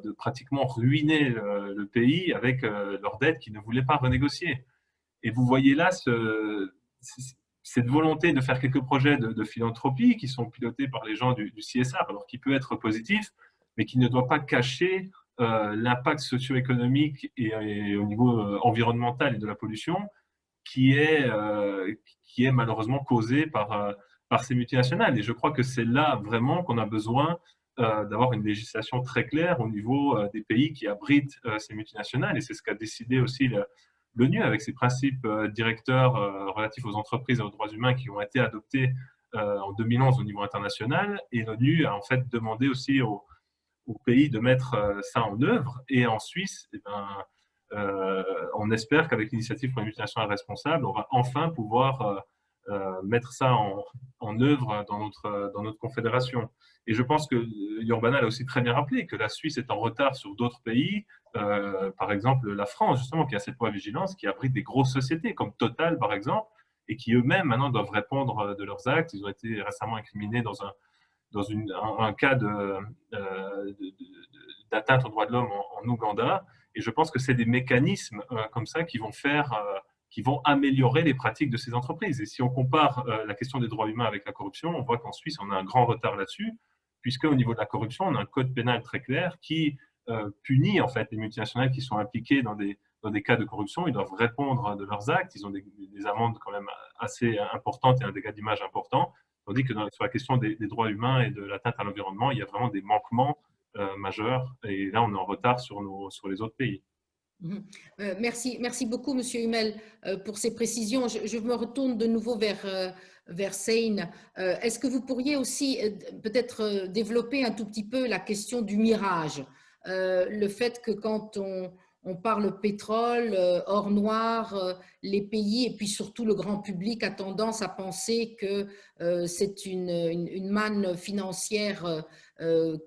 de pratiquement ruiner le pays avec leurs dettes qu'ils ne voulaient pas renégocier. Et vous voyez là cette volonté de faire quelques projets de philanthropie qui sont pilotés par les gens du CSR, alors qui peut être positif, mais qui ne doit pas cacher l'impact socio-économique et au niveau environnemental et de la pollution qui est malheureusement causé par ces multinationales. Et je crois que c'est là vraiment qu'on a besoin d'avoir une législation très claire au niveau des pays qui abritent ces multinationales. Et c'est ce qu'a décidé aussi l'ONU avec ses principes directeurs relatifs aux entreprises et aux droits humains qui ont été adoptés en 2011 au niveau international. Et l'ONU a en fait demandé aussi aux pays de mettre ça en œuvre. Et en Suisse, eh ben, on espère qu'avec l'initiative pour une multinationale responsable, on va enfin pouvoir mettre ça en œuvre dans notre confédération. Et je pense que Urbana l'a aussi très bien rappelé, que la Suisse est en retard sur d'autres pays, par exemple la France, justement, qui a cette loi vigilance, qui abrite des grosses sociétés comme Total, par exemple, et qui eux-mêmes, maintenant, doivent répondre de leurs actes. Ils ont été récemment incriminés dans un cas d'atteinte aux droits de l'homme en Ouganda. Et je pense que c'est des mécanismes comme ça qui vont améliorer les pratiques de ces entreprises. Et si on compare la question des droits humains avec la corruption, on voit qu'en Suisse, on a un grand retard là-dessus, puisque au niveau de la corruption, on a un code pénal très clair qui punit en fait les multinationales qui sont impliquées dans des cas de corruption. Ils doivent répondre de leurs actes. Ils ont des amendes quand même assez importantes et un dégât d'image important. Tandis que sur la question des droits humains et de l'atteinte à l'environnement, il y a vraiment des manquements majeurs. Et là, on est en retard sur les autres pays. Merci beaucoup, Monsieur Hummel, pour ces précisions. Je me retourne de nouveau vers Seine. Est-ce que vous pourriez aussi peut-être développer un tout petit peu la question du mirage? Le fait que quand on parle pétrole, or noir, les pays et puis surtout le grand public a tendance à penser que c'est une manne financière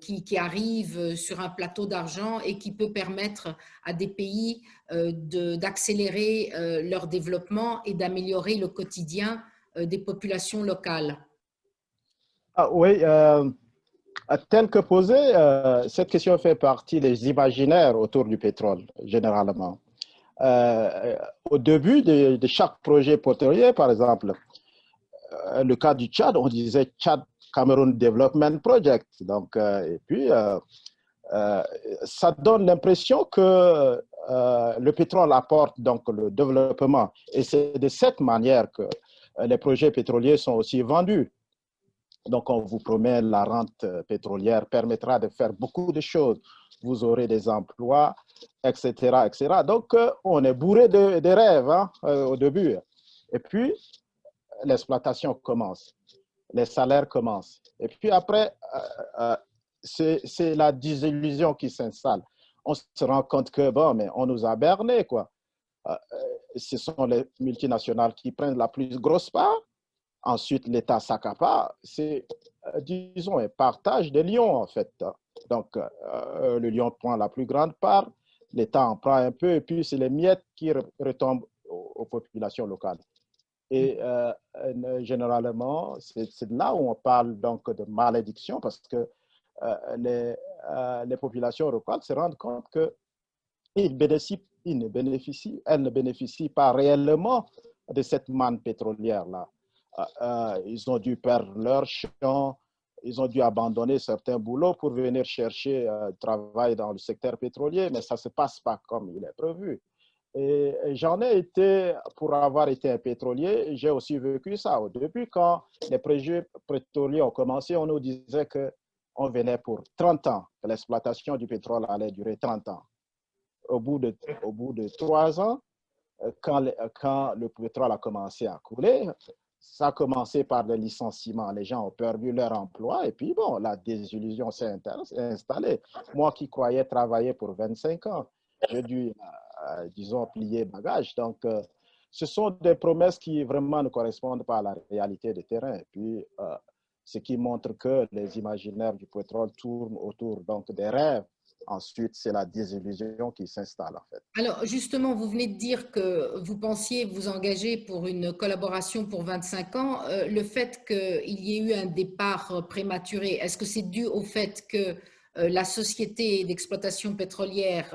qui arrive sur un plateau d'argent et qui peut permettre à des pays d'accélérer leur développement et d'améliorer le quotidien des populations locales. Ah, oui, tel que posé, cette question fait partie des imaginaires autour du pétrole, généralement. Au début de chaque projet pétrolier, par exemple, le cas du Tchad, on disait Tchad Cameroun Development Project. Donc, et puis, ça donne l'impression que le pétrole apporte donc le développement. Et c'est de cette manière que les projets pétroliers sont aussi vendus. Donc, on vous promet la rente pétrolière permettra de faire beaucoup de choses. Vous aurez des emplois, etc., etc. Donc, on est bourré de rêves hein, au début. Et puis, l'exploitation commence. Les salaires commencent. Et puis après, c'est la désillusion qui s'installe. On se rend compte que, bon, mais on nous a bernés, quoi. Ce sont les multinationales qui prennent la plus grosse part. Ensuite, l'État s'accapare. C'est, disons, un partage des lions, en fait. Donc, le lion prend la plus grande part, l'État en prend un peu, et puis c'est les miettes qui retombent aux populations locales. Et généralement, c'est là où on parle donc de malédiction, parce que les populations locales se rendent compte qu'elles ne bénéficient pas réellement de cette manne pétrolière-là. Ils ont dû perdre leur champ, ils ont dû abandonner certains boulots pour venir chercher travail dans le secteur pétrolier, mais ça ne se passe pas comme il est prévu. Et j'en ai été, pour avoir été un pétrolier, j'ai aussi vécu ça. Au début, quand les projets pétroliers ont commencé, on nous disait qu'on venait pour 30 ans, que l'exploitation du pétrole allait durer 30 ans. Au bout de 3 ans, quand le pétrole a commencé à couler, ça a commencé par des licenciements. Les gens ont perdu leur emploi et puis bon, la désillusion s'est installée. Moi qui croyais travailler pour 25 ans, j'ai dû, disons, plier bagage. Donc, ce sont des promesses qui vraiment ne correspondent pas à la réalité du terrain. Et puis, ce qui montre que les imaginaires du pétrole tournent autour donc, des rêves ensuite, c'est la désillusion qui s'installe en fait. Alors, justement, vous venez de dire que vous pensiez vous engager pour une collaboration pour 25 ans. Le fait qu'il y ait eu un départ prématuré, est-ce que c'est dû au fait que la société d'exploitation pétrolière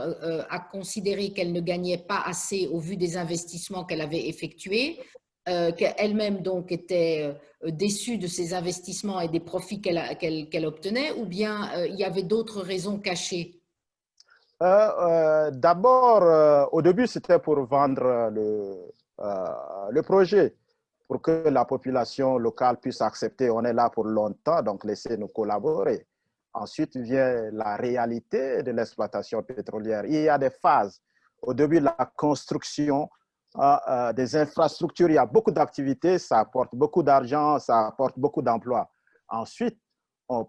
a considéré qu'elle ne gagnait pas assez au vu des investissements qu'elle avait effectués, qu'elle-même donc était déçue de ces investissements et des profits qu'elle obtenait, ou bien il y avait d'autres raisons cachées? D'abord, au début, c'était pour vendre le projet, pour que la population locale puisse accepter. On est là pour longtemps, donc laissez-nous collaborer. Ensuite vient la réalité de l'exploitation pétrolière. Il y a des phases. Au début de la construction des infrastructures, il y a beaucoup d'activités, ça apporte beaucoup d'argent, ça apporte beaucoup d'emplois. Ensuite, on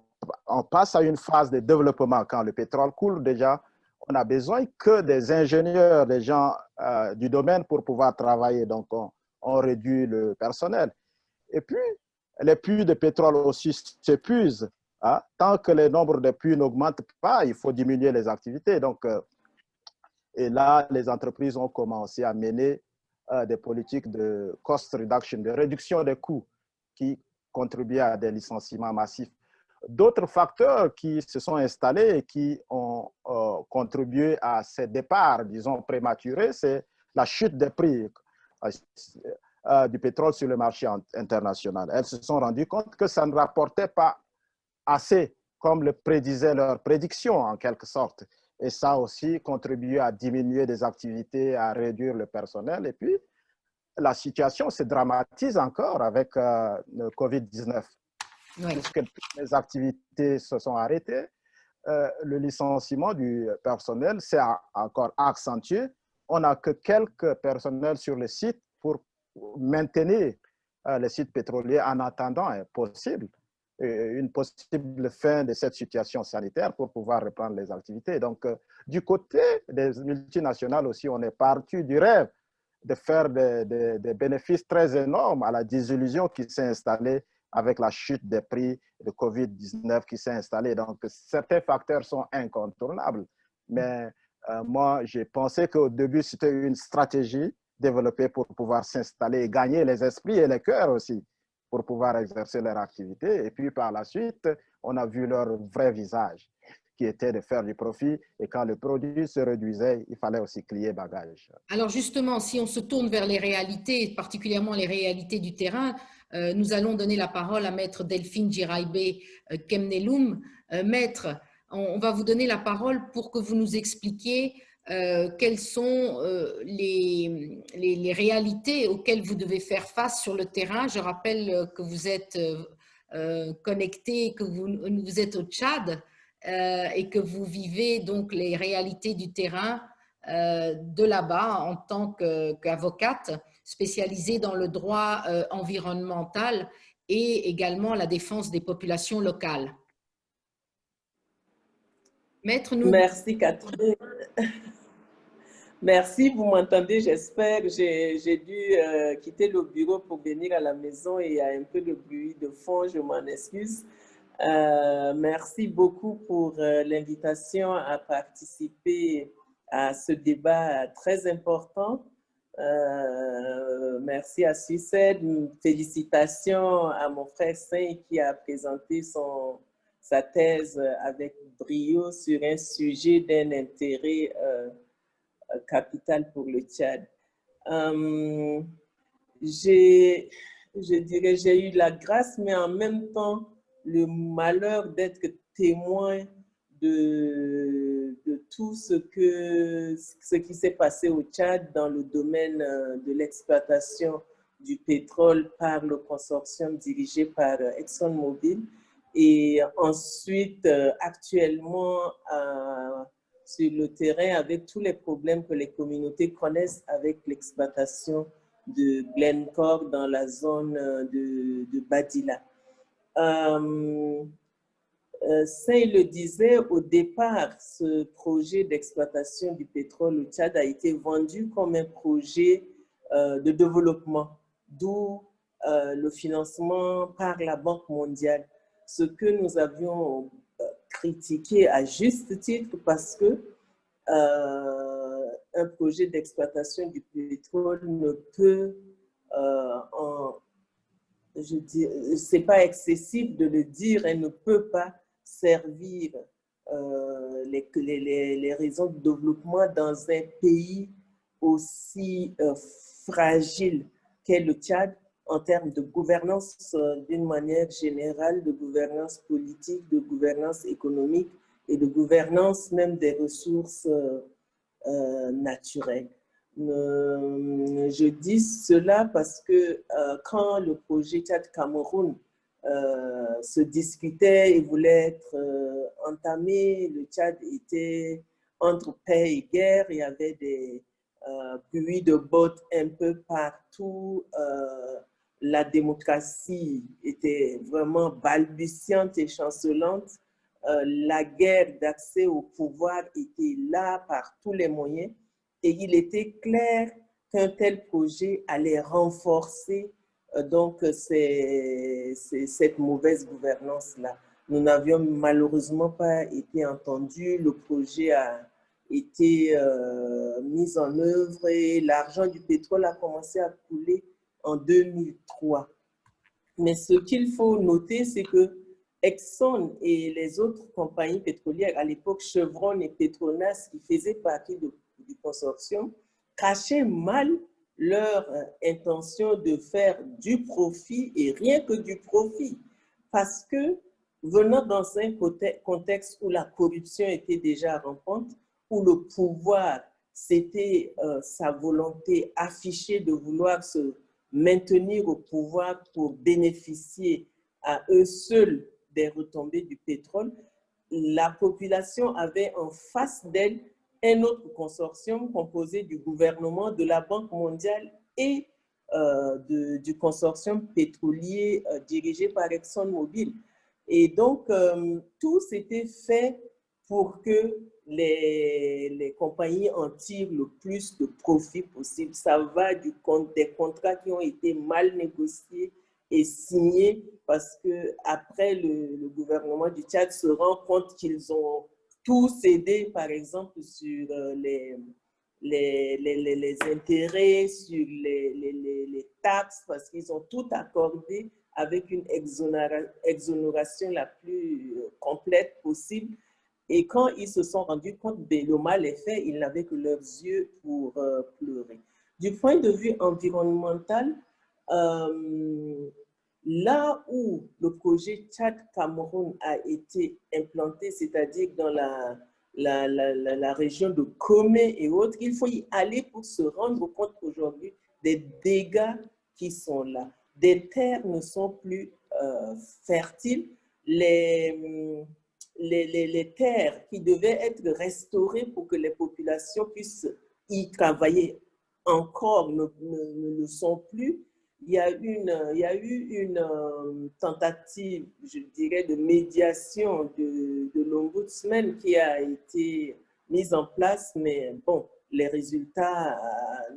passe à une phase de développement. Quand le pétrole coule déjà, on n'a besoin que des ingénieurs, des gens du domaine pour pouvoir travailler. Donc, on réduit le personnel. Et puis, les puits de pétrole aussi s'épuisent. Hein? Tant que le nombre de puits n'augmente pas, il faut diminuer les activités. Donc, et là, les entreprises ont commencé à mener des politiques de cost reduction, de réduction des coûts qui contribuent à des licenciements massifs. D'autres facteurs qui se sont installés et qui ont contribué à ces départs, disons, prématurés, c'est la chute des prix du pétrole sur le marché international. Elles se sont rendues compte que ça ne rapportait pas assez, comme le prédisaient leurs prédictions, en quelque sorte. Et ça a aussi contribué à diminuer des activités, à réduire le personnel. Et puis, la situation se dramatise encore avec le COVID-19. Oui. Puisque les activités se sont arrêtées, le licenciement du personnel s'est encore accentué. On n'a que quelques personnels sur le site pour maintenir les sites pétroliers en attendant une possible fin de cette situation sanitaire pour pouvoir reprendre les activités. Donc, du côté des multinationales aussi, on est parti du rêve de faire des bénéfices très énormes à la désillusion qui s'est installée avec la chute des prix de COVID-19 qui s'est installée. Donc, certains facteurs sont incontournables. Mais moi, j'ai pensé qu'au début, c'était une stratégie développée pour pouvoir s'installer et gagner les esprits et les cœurs aussi, pour pouvoir exercer leur activité. Et puis, par la suite, on a vu leur vrai visage, qui était de faire du profit. Et quand le produit se réduisait, il fallait aussi plier bagage. Alors justement, si on se tourne vers les réalités, particulièrement les réalités du terrain, nous allons donner la parole à Maître Delphine Djiraïbé Kemneloum. Maître, on va vous donner la parole pour que vous nous expliquiez quelles sont les réalités auxquelles vous devez faire face sur le terrain. Je rappelle que vous êtes connecté, que vous êtes au Tchad et que vous vivez donc les réalités du terrain de là-bas en tant qu'avocate spécialisée dans le droit environnemental et également la défense des populations locales. Maître, nous... Merci Catherine. Merci, vous m'entendez, j'espère. J'ai dû quitter le bureau pour venir à la maison et il y a un peu de bruit de fond, je m'en excuse. Merci beaucoup pour l'invitation à participer à ce débat très important. Merci à Suiced. Félicitations à mon frère Saint qui a présenté sa thèse avec brio sur un sujet d'un intérêt capital pour le Tchad. Je dirais j'ai eu la grâce, mais en même temps le malheur d'être témoin de tout ce qui s'est passé au Tchad dans le domaine de l'exploitation du pétrole par le consortium dirigé par ExxonMobil et ensuite actuellement sur le terrain avec tous les problèmes que les communautés connaissent avec l'exploitation de Glencore dans la zone de Badila. Saint le disait, au départ, ce projet d'exploitation du pétrole au Tchad a été vendu comme un projet de développement, d'où le financement par la Banque mondiale. Ce que nous avions critiqué à juste titre parce que un projet d'exploitation du pétrole ne peut, je dis, c'est pas excessif de le dire, elle ne peut pas servir les raisons de développement dans un pays aussi fragile qu'est le Tchad en termes de gouvernance d'une manière générale, de gouvernance politique, de gouvernance économique et de gouvernance même des ressources naturelles. Je dis cela parce que quand le projet Tchad-Cameroun se discutait et voulait être entamé, le Tchad était entre paix et guerre, il y avait des bruits de bottes un peu partout, la démocratie était vraiment balbutiante et chancelante, la guerre d'accès au pouvoir était là par tous les moyens et il était clair qu'un tel projet allait renforcer donc cette mauvaise gouvernance-là. Nous n'avions malheureusement pas été entendus, le projet a été mis en œuvre et l'argent du pétrole a commencé à couler en 2003. Mais ce qu'il faut noter, c'est que Exxon et les autres compagnies pétrolières, à l'époque Chevron et Petronas, qui faisaient partie du consortium, cachaient mal leur intention de faire du profit et rien que du profit. Parce que venant dans un contexte où la corruption était déjà rampante, où le pouvoir, c'était sa volonté affichée de vouloir se maintenir au pouvoir pour bénéficier à eux seuls des retombées du pétrole, la population avait en face d'elle un autre consortium composé du gouvernement, de la Banque mondiale et du consortium pétrolier dirigé par ExxonMobil. Et donc, tout s'était fait pour que les compagnies en tirent le plus de profit possible. Ça va des contrats qui ont été mal négociés et signés parce qu'après, le gouvernement du Tchad se rend compte qu'ils ont tout cédé, par exemple, sur les intérêts, sur les taxes, parce qu'ils ont tout accordé avec une exonération la plus complète possible. Et quand ils se sont rendus compte que le mal est fait, ils n'avaient que leurs yeux pour pleurer. Du point de vue environnemental, là où le projet Tchad-Cameroun a été implanté, c'est-à-dire dans la région de Comé et autres, il faut y aller pour se rendre compte aujourd'hui des dégâts qui sont là. Des terres ne sont plus fertiles. Les terres qui devaient être restaurées pour que les populations puissent y travailler encore ne le sont plus. Il y a eu une tentative, je dirais, de médiation de l'Ombudsman qui a été mise en place, mais bon, les résultats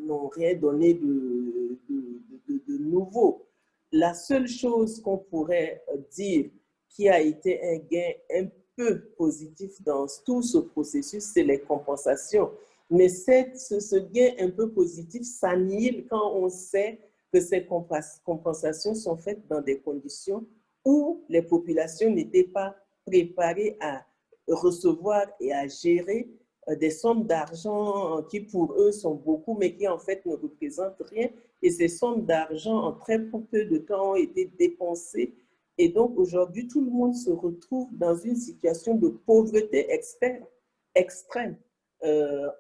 n'ont rien donné de nouveau. La seule chose qu'on pourrait dire qui a été un gain un peu positif dans tout ce processus, c'est les compensations. Mais ce gain un peu positif s'annule quand on sait que ces compensations sont faites dans des conditions où les populations n'étaient pas préparées à recevoir et à gérer des sommes d'argent qui pour eux sont beaucoup, mais qui en fait ne représentent rien. Et ces sommes d'argent en très peu de temps ont été dépensées. Et donc aujourd'hui, tout le monde se retrouve dans une situation de pauvreté extrême.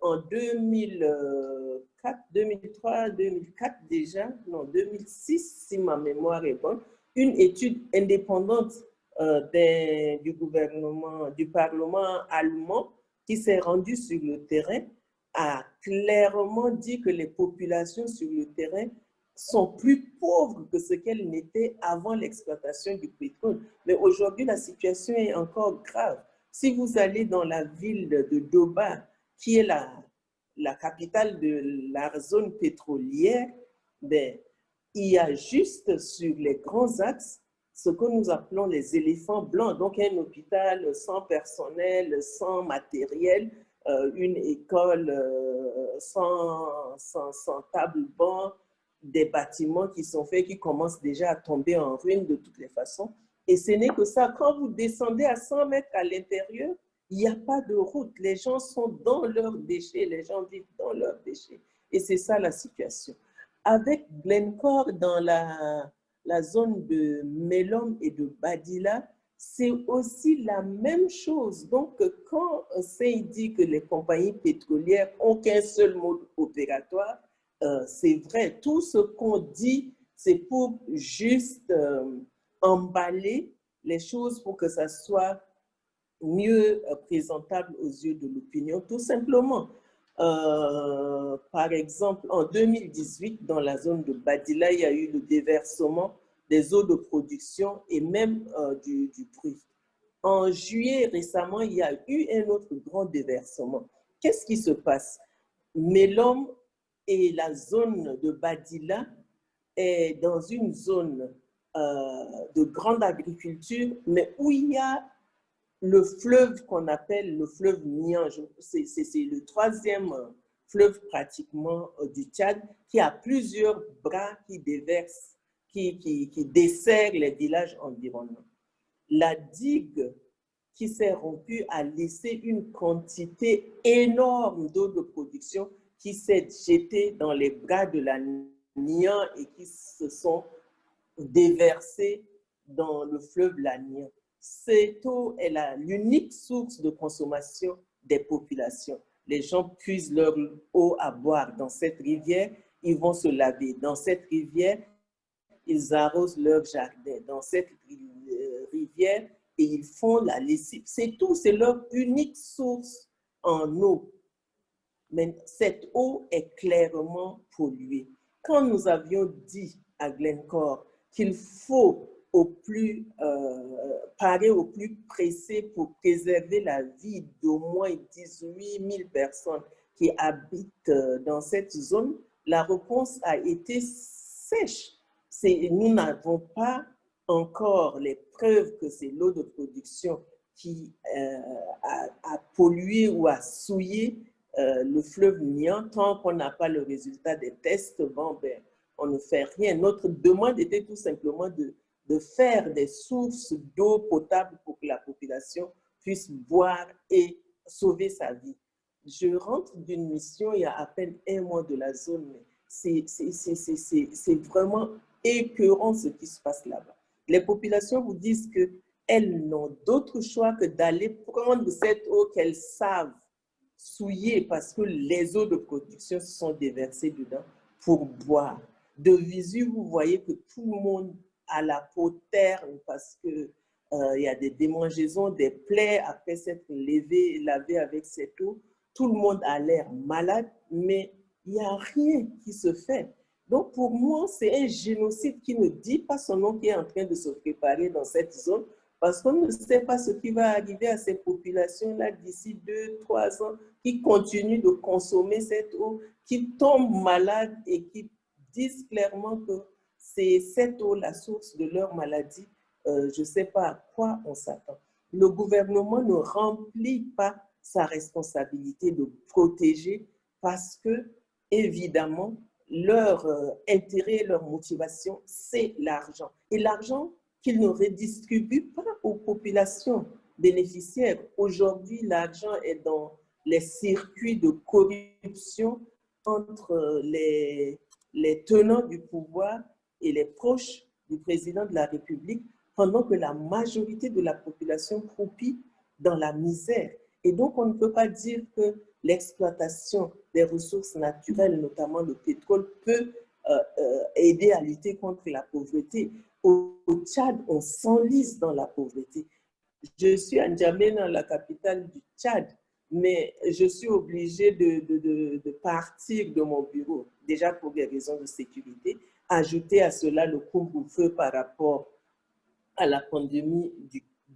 En 2004, 2003, 2004 déjà, non, 2006, si ma mémoire est bonne, une étude indépendante du gouvernement, du Parlement allemand qui s'est rendue sur le terrain a clairement dit que les populations sur le terrain sont plus pauvres que ce qu'elles n'étaient avant l'exploitation du pétrole. Mais aujourd'hui, la situation est encore grave. Si vous allez dans la ville de Doba, qui est la capitale de la zone pétrolière, ben, il y a juste sur les grands axes ce que nous appelons les éléphants blancs. Donc, un hôpital sans personnel, sans matériel, une école sans table-banc, des bâtiments qui sont faits, qui commencent déjà à tomber en ruine de toutes les façons. Et ce n'est que ça. Quand vous descendez à 100 mètres à l'intérieur, il n'y a pas de route. Les gens sont dans leurs déchets. Les gens vivent dans leurs déchets. Et c'est ça la situation. Avec Glencore, dans la zone de Melom et de Badila, c'est aussi la même chose. Donc, quand Sey dit que les compagnies pétrolières n'ont qu'un seul mode opératoire, c'est vrai. Tout ce qu'on dit, c'est pour juste emballer les choses pour que ça soit mieux présentable aux yeux de l'opinion, tout simplement. Par exemple, en 2018, dans la zone de Badila, il y a eu le déversement des eaux de production et même du bruit. En juillet, récemment, il y a eu un autre grand déversement. Qu'est-ce qui se passe? Melom et la zone de Badila est dans une zone de grande agriculture, mais où il y a le fleuve qu'on appelle le fleuve Nian. C'est le troisième fleuve pratiquement du Tchad, qui a plusieurs bras qui déversent, qui desserrent les villages environnants. La digue qui s'est rompue a laissé une quantité énorme d'eau de production qui s'est jetée dans les bras de la Nian et qui se sont déversées dans le fleuve Nian. Cette eau est l'unique source de consommation des populations. Les gens puisent leur eau à boire dans cette rivière, ils vont se laver. Dans cette rivière, ils arrosent leur jardin. Dans cette rivière, et ils font la lessive. C'est tout, c'est leur unique source en eau. Mais cette eau est clairement polluée. Quand nous avions dit à Glencore qu'il faut parer au plus pressé pour préserver la vie d'au moins 18 000 personnes qui habitent dans cette zone, la réponse a été sèche. Nous n'avons pas encore les preuves que c'est l'eau de production qui a pollué ou a souillé le fleuve Nian. Tant qu'on n'a pas le résultat des tests, bon, ben, on ne fait rien. Notre demande était tout simplement de faire des sources d'eau potable pour que la population puisse boire et sauver sa vie. Je rentre d'une mission il y a à peine un mois de la zone, mais c'est vraiment écœurant ce qui se passe là-bas. Les populations vous disent qu'elles n'ont d'autre choix que d'aller prendre cette eau qu'elles savent souiller parce que les eaux de production se sont déversées dedans pour boire. De visu, vous voyez que tout le monde a la peau terne parce qu'il y a des démangeaisons, des plaies après s'être lavé avec cette eau. Tout le monde a l'air malade, mais il n'y a rien qui se fait. Donc, pour moi, c'est un génocide qui ne dit pas son nom qui est en train de se préparer dans cette zone parce qu'on ne sait pas ce qui va arriver à ces populations-là d'ici 2-3 ans qui continuent de consommer cette eau, qui tombent malades et qui disent clairement que c'est cette eau la source de leur maladie. Je ne sais pas à quoi on s'attend. Le gouvernement ne remplit pas sa responsabilité de protéger parce que, évidemment, leur intérêt, leur motivation, c'est l'argent. Et l'argent qu'ils ne redistribuent pas aux populations bénéficiaires. Aujourd'hui, l'argent est dans les circuits de corruption entre les tenants du pouvoir et les proches du président de la République, pendant que la majorité de la population croupit dans la misère. Et donc, on ne peut pas dire que l'exploitation des ressources naturelles, notamment le pétrole, peut aider à lutter contre la pauvreté. Au Tchad, on s'enlise dans la pauvreté. Je suis à N'Djamena, la capitale du Tchad, mais je suis obligée de partir de mon bureau, déjà pour des raisons de sécurité. Ajouter à cela le couvre-feu par rapport à la pandémie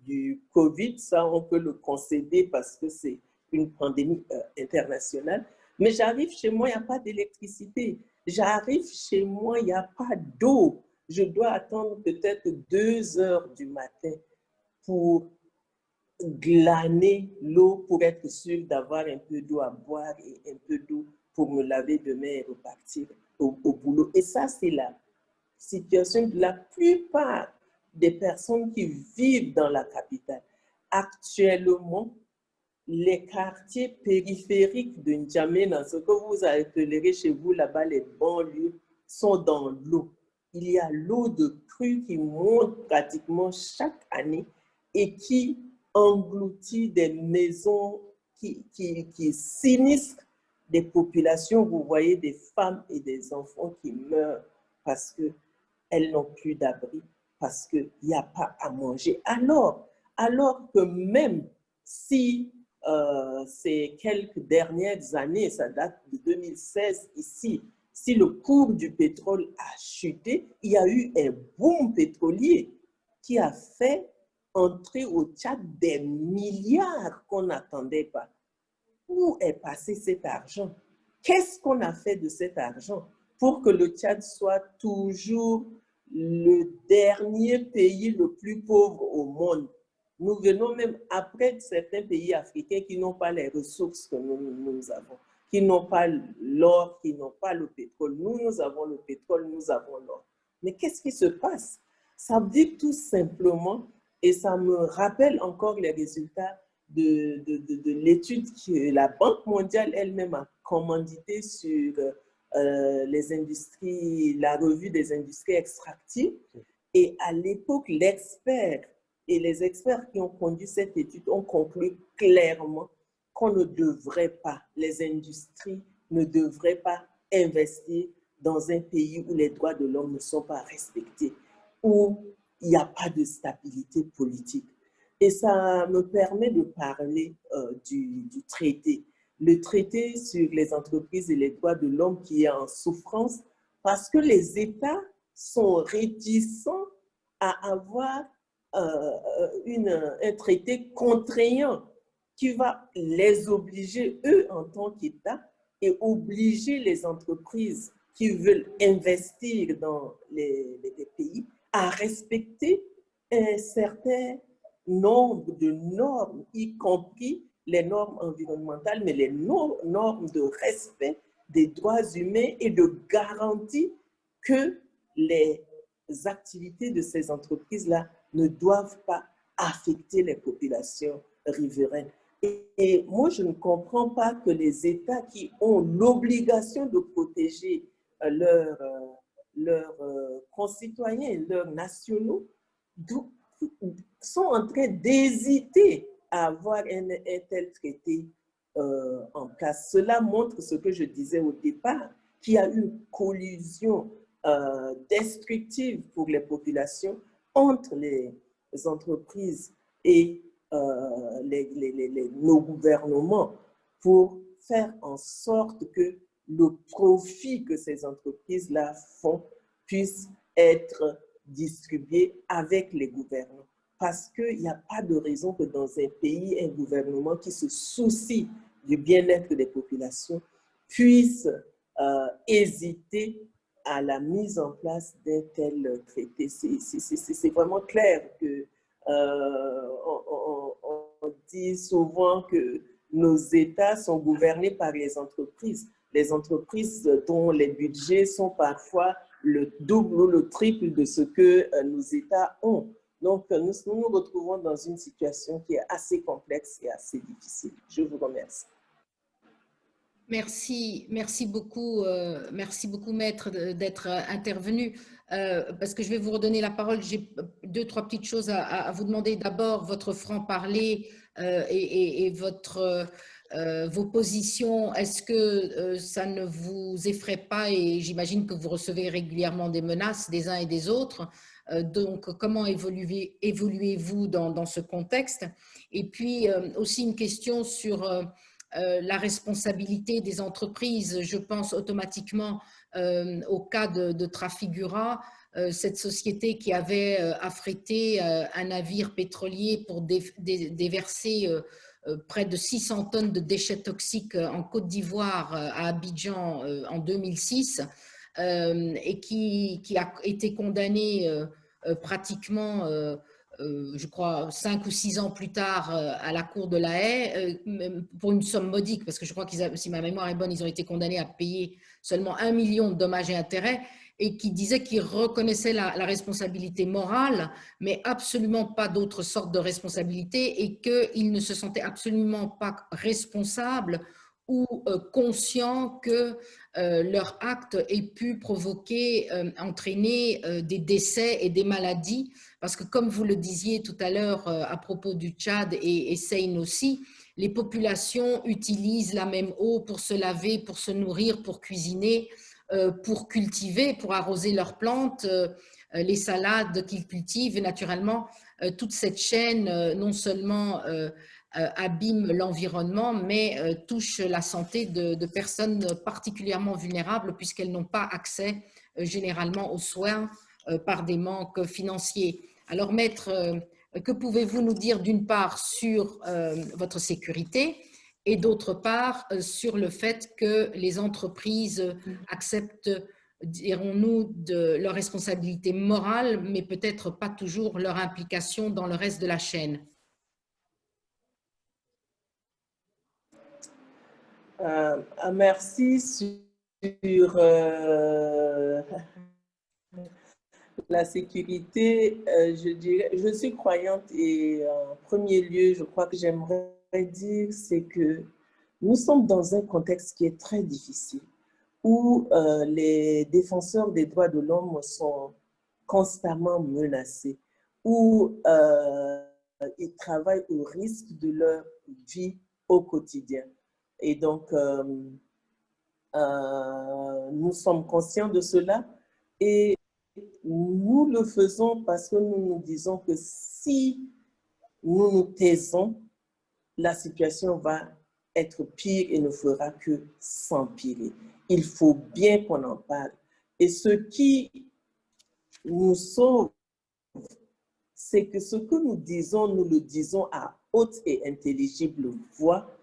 du Covid, ça on peut le concéder parce que c'est une pandémie internationale. Mais j'arrive chez moi, il n'y a pas d'électricité. J'arrive chez moi, il n'y a pas d'eau. je dois attendre peut-être 2 heures du matin pour glaner l'eau pour être sûr d'avoir un peu d'eau à boire et un peu d'eau pour me laver demain et repartir au boulot. Et ça, c'est la situation de la plupart des personnes qui vivent dans la capitale. Actuellement, les quartiers périphériques de N'Djamena, ce que vous appellerez chez vous là-bas les banlieues, sont dans l'eau. Il y a l'eau de crue qui monte pratiquement chaque année et qui engloutit des maisons, qui sinistrent des populations. Vous voyez des femmes et des enfants qui meurent parce qu'elles n'ont plus d'abri, parce qu'il n'y a pas à manger. Alors que même si ces quelques dernières années, ça date de 2016 ici, si le cours du pétrole a chuté, il y a eu un boom pétrolier qui a fait entrer au Tchad des milliards qu'on n'attendait pas. Où est passé cet argent? Qu'est-ce qu'on a fait de cet argent pour que le Tchad soit toujours le dernier pays le plus pauvre au monde? Nous venons même après certains pays africains qui n'ont pas les ressources que nous avons, qui n'ont pas l'or, qui n'ont pas le pétrole. Nous avons le pétrole, nous avons l'or. Mais qu'est-ce qui se passe? Ça veut dire tout simplement, et ça me rappelle encore les résultats de l'étude que la Banque mondiale elle-même a commandité sur les industries, la revue des industries extractives. Et à l'époque, l'expert et les experts qui ont conduit cette étude ont conclu clairement qu'on ne devrait pas, les industries ne devraient pas investir dans un pays où les droits de l'homme ne sont pas respectés, où il n'y a pas de stabilité politique. Et ça me permet de parler du traité. Le traité sur les entreprises et les droits de l'homme qui est en souffrance parce que les États sont réticents à avoir un traité contraignant qui va les obliger, eux, en tant qu'État, et obliger les entreprises qui veulent investir dans les pays à respecter un certain nombre de normes, y compris les normes environnementales, mais les normes de respect des droits humains et de garantie que les activités de ces entreprises-là ne doivent pas affecter les populations riveraines. Et moi, je ne comprends pas que les États qui ont l'obligation de protéger leurs concitoyens, leurs nationaux, sont en train d'hésiter à avoir un tel traité en place. Cela montre ce que je disais au départ, qu'il y a une collusion destructive pour les populations entre les entreprises et nos gouvernements pour faire en sorte que le profit que ces entreprises-là font puisse être distribué avec les gouvernants. Parce qu'il n'y a pas de raison que dans un pays, un gouvernement qui se soucie du bien-être des populations puisse hésiter à la mise en place d'un tel traité. C'est vraiment clair que on dit souvent que nos États sont gouvernés par les entreprises dont les budgets sont parfois le double ou le triple de ce que nos États ont. Donc, nous nous retrouvons dans une situation qui est assez complexe et assez difficile. Je vous remercie. Merci beaucoup, Maître, d'être intervenu. Parce que je vais vous redonner la parole. J'ai 2-3 petites choses à vous demander. D'abord, votre franc-parler et vos positions. Est-ce que ça ne vous effraie pas? Et j'imagine que vous recevez régulièrement des menaces des uns et des autres. Donc, comment évoluez-vous dans ce contexte? Et puis, aussi une question sur la responsabilité des entreprises. Je pense automatiquement au cas de Trafigura, cette société qui avait affrété un navire pétrolier pour déverser près de 600 tonnes de déchets toxiques en Côte d'Ivoire, à Abidjan, en 2006. et qui a été condamné pratiquement, je crois, 5 ou 6 ans plus tard à la Cour de la Haye, pour une somme modique, parce que je crois qu'ils, si ma mémoire est bonne, ils ont été condamnés à payer seulement 1 million de dommages et intérêts, et qui disait qu'il reconnaissait la responsabilité morale, mais absolument pas d'autre sorte de responsabilité, et qu'il ne se sentait absolument pas responsable ou conscient que leur acte ait pu provoquer, entraîner des décès et des maladies, parce que comme vous le disiez tout à l'heure à propos du Tchad et Seine aussi, les populations utilisent la même eau pour se laver, pour se nourrir, pour cuisiner, pour cultiver, pour arroser leurs plantes, les salades qu'ils cultivent. Et naturellement, toute cette chaîne non seulement abîme l'environnement, mais touche la santé de personnes particulièrement vulnérables puisqu'elles n'ont pas accès généralement aux soins par des manques financiers. Alors, maître, que pouvez-vous nous dire d'une part sur votre sécurité et d'autre part sur le fait que les entreprises acceptent, dirons-nous, de leur responsabilité morale, mais peut-être pas toujours leur implication dans le reste de la chaîne? Merci sur la sécurité. Je suis croyante et en premier lieu, je crois que j'aimerais dire, c'est que nous sommes dans un contexte qui est très difficile, où les défenseurs des droits de l'homme sont constamment menacés, où ils travaillent au risque de leur vie au quotidien. Et donc, nous sommes conscients de cela et nous le faisons parce que nous nous disons que si nous nous taisons, la situation va être pire et ne fera que s'empirer. Il faut bien qu'on en parle. Et ce qui nous sauve, c'est que ce que nous disons, nous le disons à haute et intelligible voix,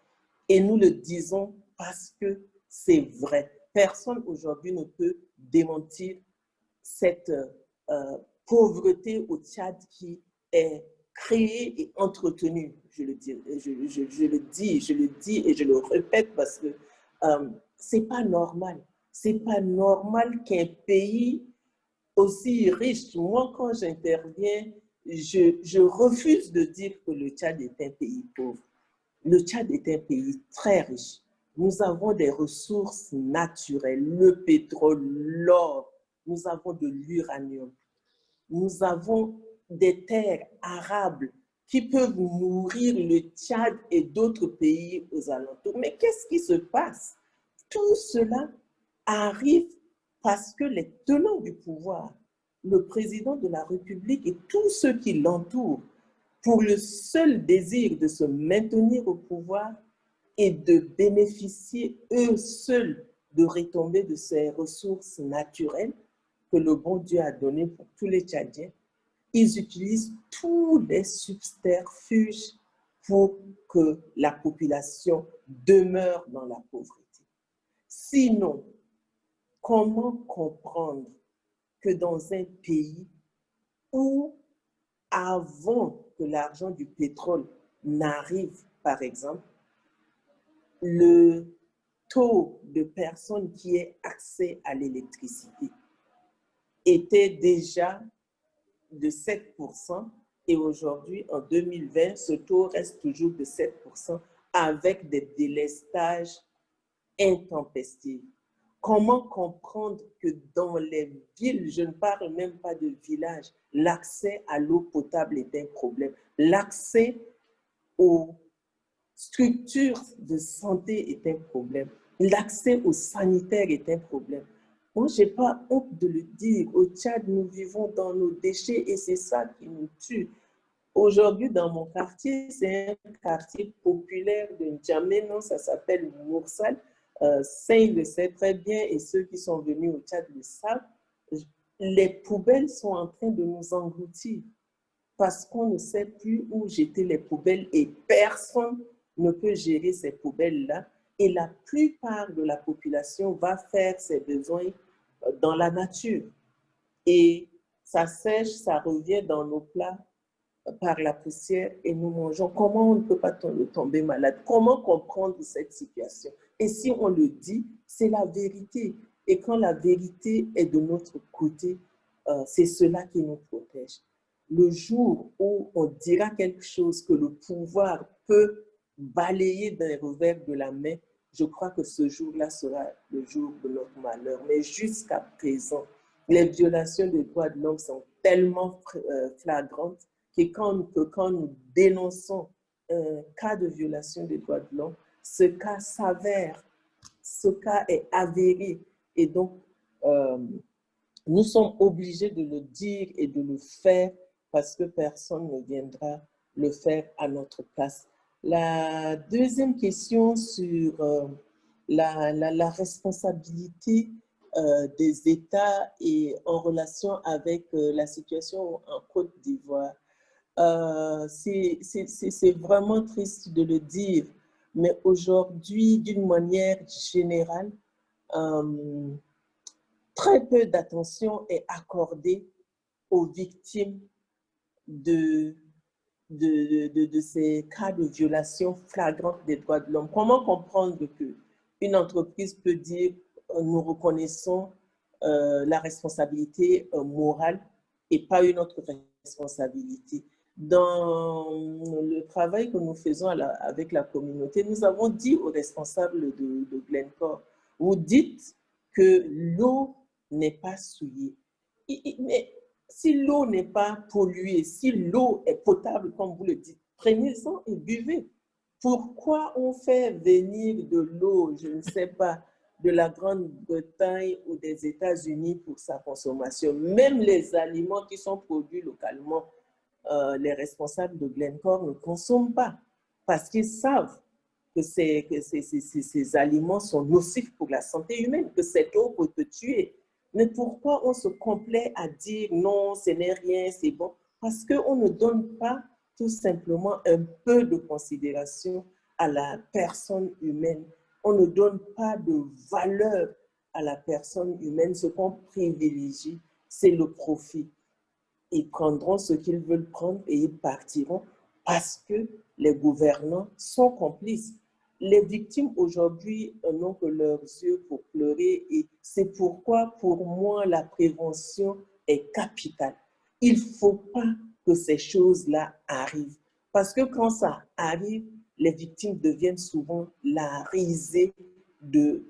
et nous le disons parce que c'est vrai. Personne aujourd'hui ne peut démentir cette pauvreté au Tchad qui est créée et entretenue. Je le dis et je le répète parce que c'est pas normal. C'est pas normal qu'un pays aussi riche, moi quand j'interviens, je refuse de dire que le Tchad est un pays pauvre. Le Tchad est un pays très riche. Nous avons des ressources naturelles, le pétrole, l'or, nous avons de l'uranium, nous avons des terres arables qui peuvent nourrir le Tchad et d'autres pays aux alentours. Mais qu'est-ce qui se passe? Tout cela arrive parce que les tenants du pouvoir, le président de la République et tous ceux qui l'entourent, pour le seul désir de se maintenir au pouvoir et de bénéficier eux seuls de retombées de ces ressources naturelles que le bon Dieu a données pour tous les Tchadiens, ils utilisent tous les subterfuges pour que la population demeure dans la pauvreté. Sinon, comment comprendre que dans un pays où, avant que l'argent du pétrole n'arrive, par exemple, le taux de personnes qui aient accès à l'électricité était déjà de 7% et aujourd'hui, en 2020, ce taux reste toujours de 7% avec des délestages intempestifs. Comment comprendre que dans les villes, je ne parle même pas de villages, l'accès à l'eau potable est un problème. L'accès aux structures de santé est un problème. L'accès aux sanitaires est un problème. Moi, je n'ai pas honte de le dire. Au Tchad, nous vivons dans nos déchets et c'est ça qui nous tue. Aujourd'hui, dans mon quartier, c'est un quartier populaire de N'Djamena, ça s'appelle Moursal. Saint le sait très bien et ceux qui sont venus au Tchad le savent. Les poubelles sont en train de nous engloutir parce qu'on ne sait plus où jeter les poubelles et personne ne peut gérer ces poubelles-là. Et la plupart de la population va faire ses besoins dans la nature. Et ça sèche, ça revient dans nos plats par la poussière et nous mangeons. Comment on ne peut pas tomber malade? Comment comprendre cette situation? Et si on le dit, c'est la vérité. Et quand la vérité est de notre côté, c'est cela qui nous protège. Le jour où on dira quelque chose que le pouvoir peut balayer d'un revers de la main, je crois que ce jour-là sera le jour de notre malheur. Mais jusqu'à présent, les violations des droits de l'homme sont tellement flagrantes que quand nous dénonçons un cas de violation des droits de l'homme, ce cas s'avère, ce cas est avéré. Et donc, nous sommes obligés de le dire et de le faire parce que personne ne viendra le faire à notre place. La deuxième question sur la responsabilité des États et en relation avec la situation en Côte d'Ivoire. C'est vraiment triste de le dire, mais aujourd'hui, d'une manière générale, très peu d'attention est accordée aux victimes de ces cas de violation flagrante des droits de l'homme. Comment comprendre qu'une entreprise peut dire nous reconnaissons la responsabilité morale et pas une autre responsabilité? Dans le travail que nous faisons avec la communauté, nous avons dit aux responsables de Glencore, vous dites que l'eau n'est pas souillée. Mais si l'eau n'est pas polluée, si l'eau est potable, comme vous le dites, prenez-en et buvez. Pourquoi on fait venir de l'eau, je ne sais pas, de la Grande-Bretagne ou des États-Unis pour sa consommation? Même les aliments qui sont produits localement, les responsables de Glencore ne consomment pas parce qu'ils savent que ces aliments sont nocifs pour la santé humaine, que cette eau peut te tuer. Mais pourquoi on se complaît à dire non, ce n'est rien, c'est bon? Parce qu'on ne donne pas tout simplement un peu de considération à la personne humaine. On ne donne pas de valeur à la personne humaine. Ce qu'on privilégie, c'est le profit. Ils prendront ce qu'ils veulent prendre et ils partiront parce que les gouvernants sont complices. Les victimes aujourd'hui n'ont que leurs yeux pour pleurer et c'est pourquoi pour moi la prévention est capitale. Il ne faut pas que ces choses-là arrivent parce que quand ça arrive, les victimes deviennent souvent la risée de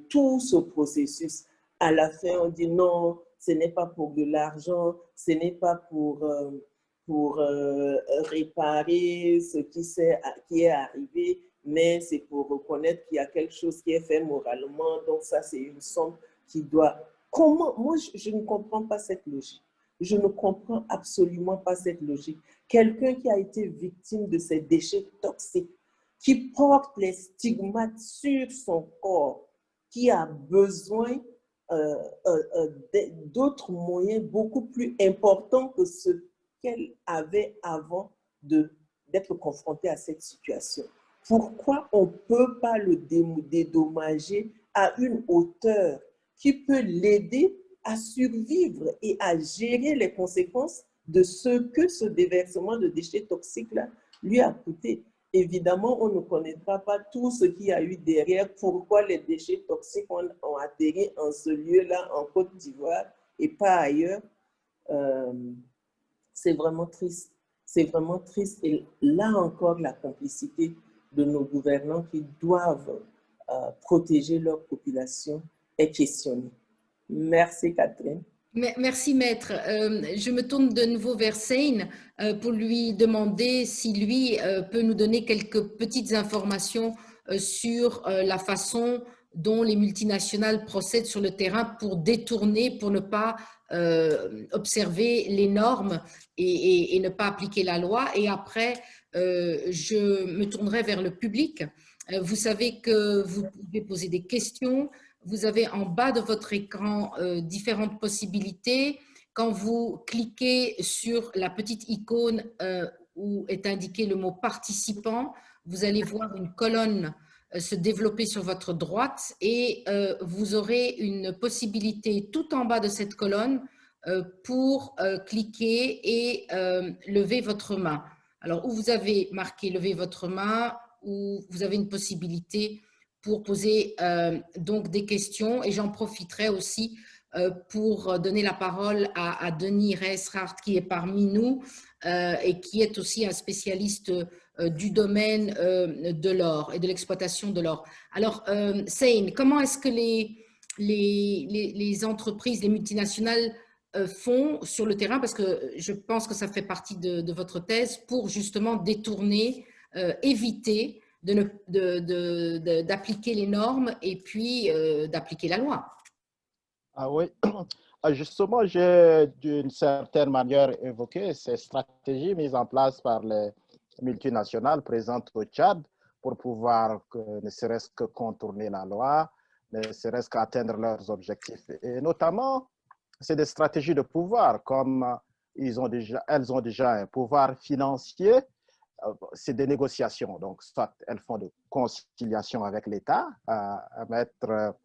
tout ce processus. À la fin, on dit non, ce n'est pas pour de l'argent, ce n'est pas pour réparer ce qui est arrivé, mais c'est pour reconnaître qu'il y a quelque chose qui est fait moralement. Donc ça, c'est une somme qui doit... Comment? Moi, je ne comprends pas cette logique. Je ne comprends absolument pas cette logique. Quelqu'un qui a été victime de ces déchets toxiques, qui porte les stigmates sur son corps, qui a besoin d'autres moyens beaucoup plus importants que ceux qu'elle avait avant d'être confrontée à cette situation. Pourquoi on ne peut pas le dédommager à une hauteur qui peut l'aider à survivre et à gérer les conséquences de ce que ce déversement de déchets toxiques-là lui a coûté? Évidemment, on ne connaîtra pas tout ce qu'il y a eu derrière, pourquoi les déchets toxiques ont atterri en ce lieu-là, en Côte d'Ivoire, et pas ailleurs. C'est vraiment triste. C'est vraiment triste. Et là encore, la complicité de nos gouvernants qui doivent protéger leur population est questionnée. Merci, Catherine. Merci, Maître. Je me tourne de nouveau vers Seine pour lui demander si lui peut nous donner quelques petites informations sur la façon dont les multinationales procèdent sur le terrain pour détourner, pour ne pas observer les normes et ne pas appliquer la loi. Et après, je me tournerai vers le public. Vous savez que vous pouvez poser des questions. Vous avez en bas de votre écran différentes possibilités. Quand vous cliquez sur la petite icône où est indiqué le mot participant, vous allez voir une colonne se développer sur votre droite et vous aurez une possibilité tout en bas de cette colonne pour cliquer et lever votre main. Alors, où vous avez marqué « lever votre main », où vous avez une possibilité pour poser donc des questions. Et j'en profiterai aussi pour donner la parole à Denis Reishart, qui est parmi nous et qui est aussi un spécialiste du domaine de l'or et de l'exploitation de l'or. Alors, Seine, comment est-ce que les entreprises, les multinationales font sur le terrain, parce que je pense que ça fait partie de votre thèse, pour justement détourner, éviter d'appliquer les normes et puis d'appliquer la loi? Ah oui, justement, j'ai d'une certaine manière évoqué ces stratégies mises en place par les multinationales présentes au Tchad pour pouvoir, ne serait-ce que contourner la loi, ne serait-ce qu'atteindre leurs objectifs. Et notamment, c'est des stratégies de pouvoir, comme elles ont déjà un pouvoir financier, c'est des négociations. Donc, soit elles font de conciliation avec l'État, Maître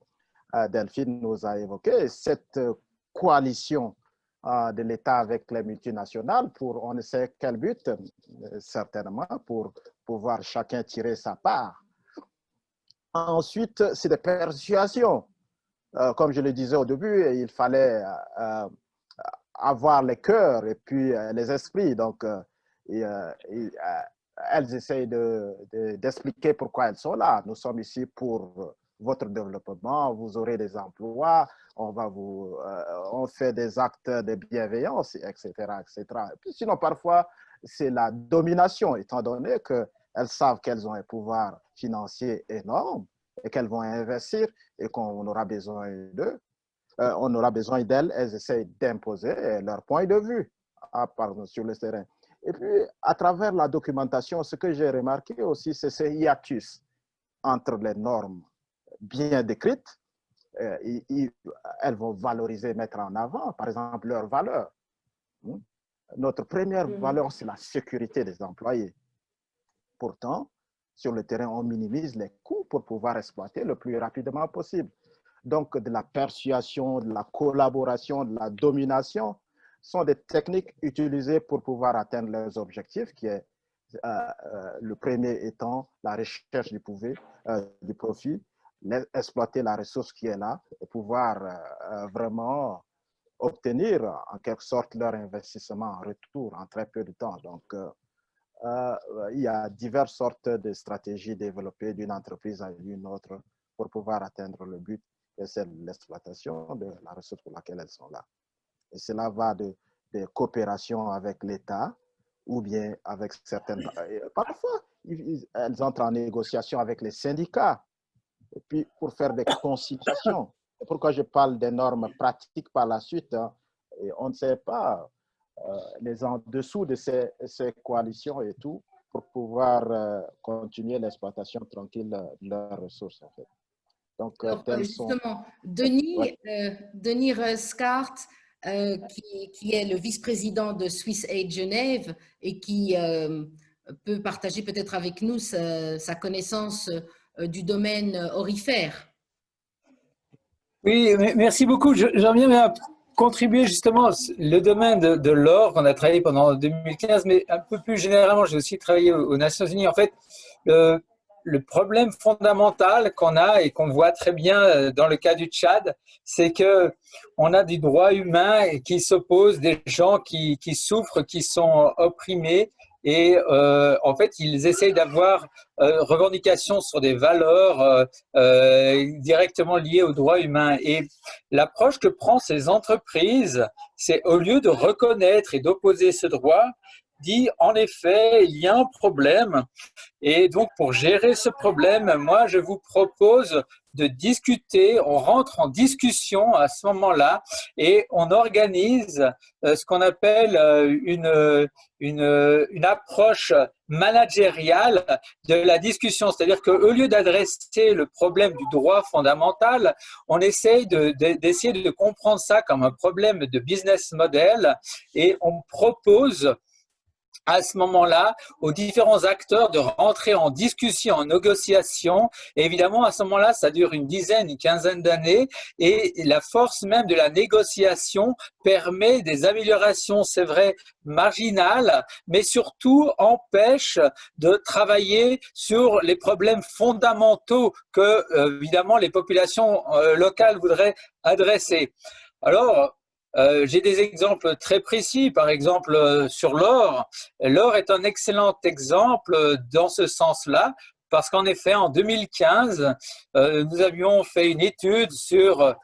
Delphine nous a évoqué, cette coalition de l'État avec les multinationales pour on ne sait quel but, certainement, pour pouvoir chacun tirer sa part. Ensuite, c'est des persuasions. Comme je le disais au début, il fallait avoir les cœurs et puis les esprits. Donc, elles essayent d'expliquer pourquoi elles sont là. Nous sommes ici pour votre développement, vous aurez des emplois, on fait des actes de bienveillance, etc., etc. Et puis sinon, parfois, c'est la domination, étant donné qu'elles savent qu'elles ont un pouvoir financier énorme et qu'elles vont investir et qu'on aura besoin d'eux. On aura besoin d'elles, elles essayent d'imposer leur point de vue sur le terrain. Et puis, à travers la documentation, ce que j'ai remarqué aussi, c'est ce hiatus entre les normes bien décrites. Elles vont valoriser, mettre en avant, par exemple, leurs valeurs. Notre première valeur, c'est la sécurité des employés. Pourtant, sur le terrain, on minimise les coûts pour pouvoir exploiter le plus rapidement possible. Donc, de la persuasion, de la collaboration, de la domination sont des techniques utilisées pour pouvoir atteindre leurs objectifs, qui est le premier étant la recherche du profit, exploiter la ressource qui est là et pouvoir vraiment obtenir en quelque sorte leur investissement en retour en très peu de temps. Donc, il y a diverses sortes de stratégies développées d'une entreprise à une autre pour pouvoir atteindre le but, et c'est l'exploitation de la ressource pour laquelle elles sont là. Et cela va de coopération avec l'État ou bien avec certaines... Parfois, elles entrent en négociation avec les syndicats et puis pour faire des conciliations. C'est pourquoi je parle des normes pratiques par la suite. Et on ne sait pas les en dessous de ces coalitions et tout pour pouvoir continuer l'exploitation tranquille de leurs ressources. En fait. Donc, alors, justement, Denis Reishart, qui est le vice-président de Swiss Aid Genève et qui peut partager peut-être avec nous sa connaissance du domaine aurifère. Oui, merci beaucoup. J'en viens à contribuer justement le domaine de l'or qu'on a travaillé pendant 2015, mais un peu plus généralement, j'ai aussi travaillé aux Nations Unies. En fait, le problème fondamental qu'on a et qu'on voit très bien dans le cas du Tchad, c'est que on a des droits humains qui s'opposent, des gens qui souffrent, qui sont opprimés. Et en fait, ils essayent d'avoir revendications sur des valeurs directement liées aux droits humains. Et l'approche que prend ces entreprises, c'est au lieu de reconnaître et d'opposer ce droit, dit en effet, il y a un problème. Et donc, pour gérer ce problème, moi, je vous propose de discuter, on rentre en discussion à ce moment-là et on organise ce qu'on appelle une approche managériale de la discussion. C'est-à-dire qu'au lieu d'adresser le problème du droit fondamental, on essaye d'essayer de comprendre ça comme un problème de business model et on propose à ce moment-là aux différents acteurs de rentrer en discussion, en négociation. Et évidemment, à ce moment-là, ça dure une dizaine, une quinzaine d'années. Et la force même de la négociation permet des améliorations, c'est vrai, marginales, mais surtout empêche de travailler sur les problèmes fondamentaux que, évidemment, les populations locales voudraient adresser. Alors, j'ai des exemples très précis, par exemple sur l'or. L'or est un excellent exemple dans ce sens-là, parce qu'en effet, en 2015, nous avions fait une étude sur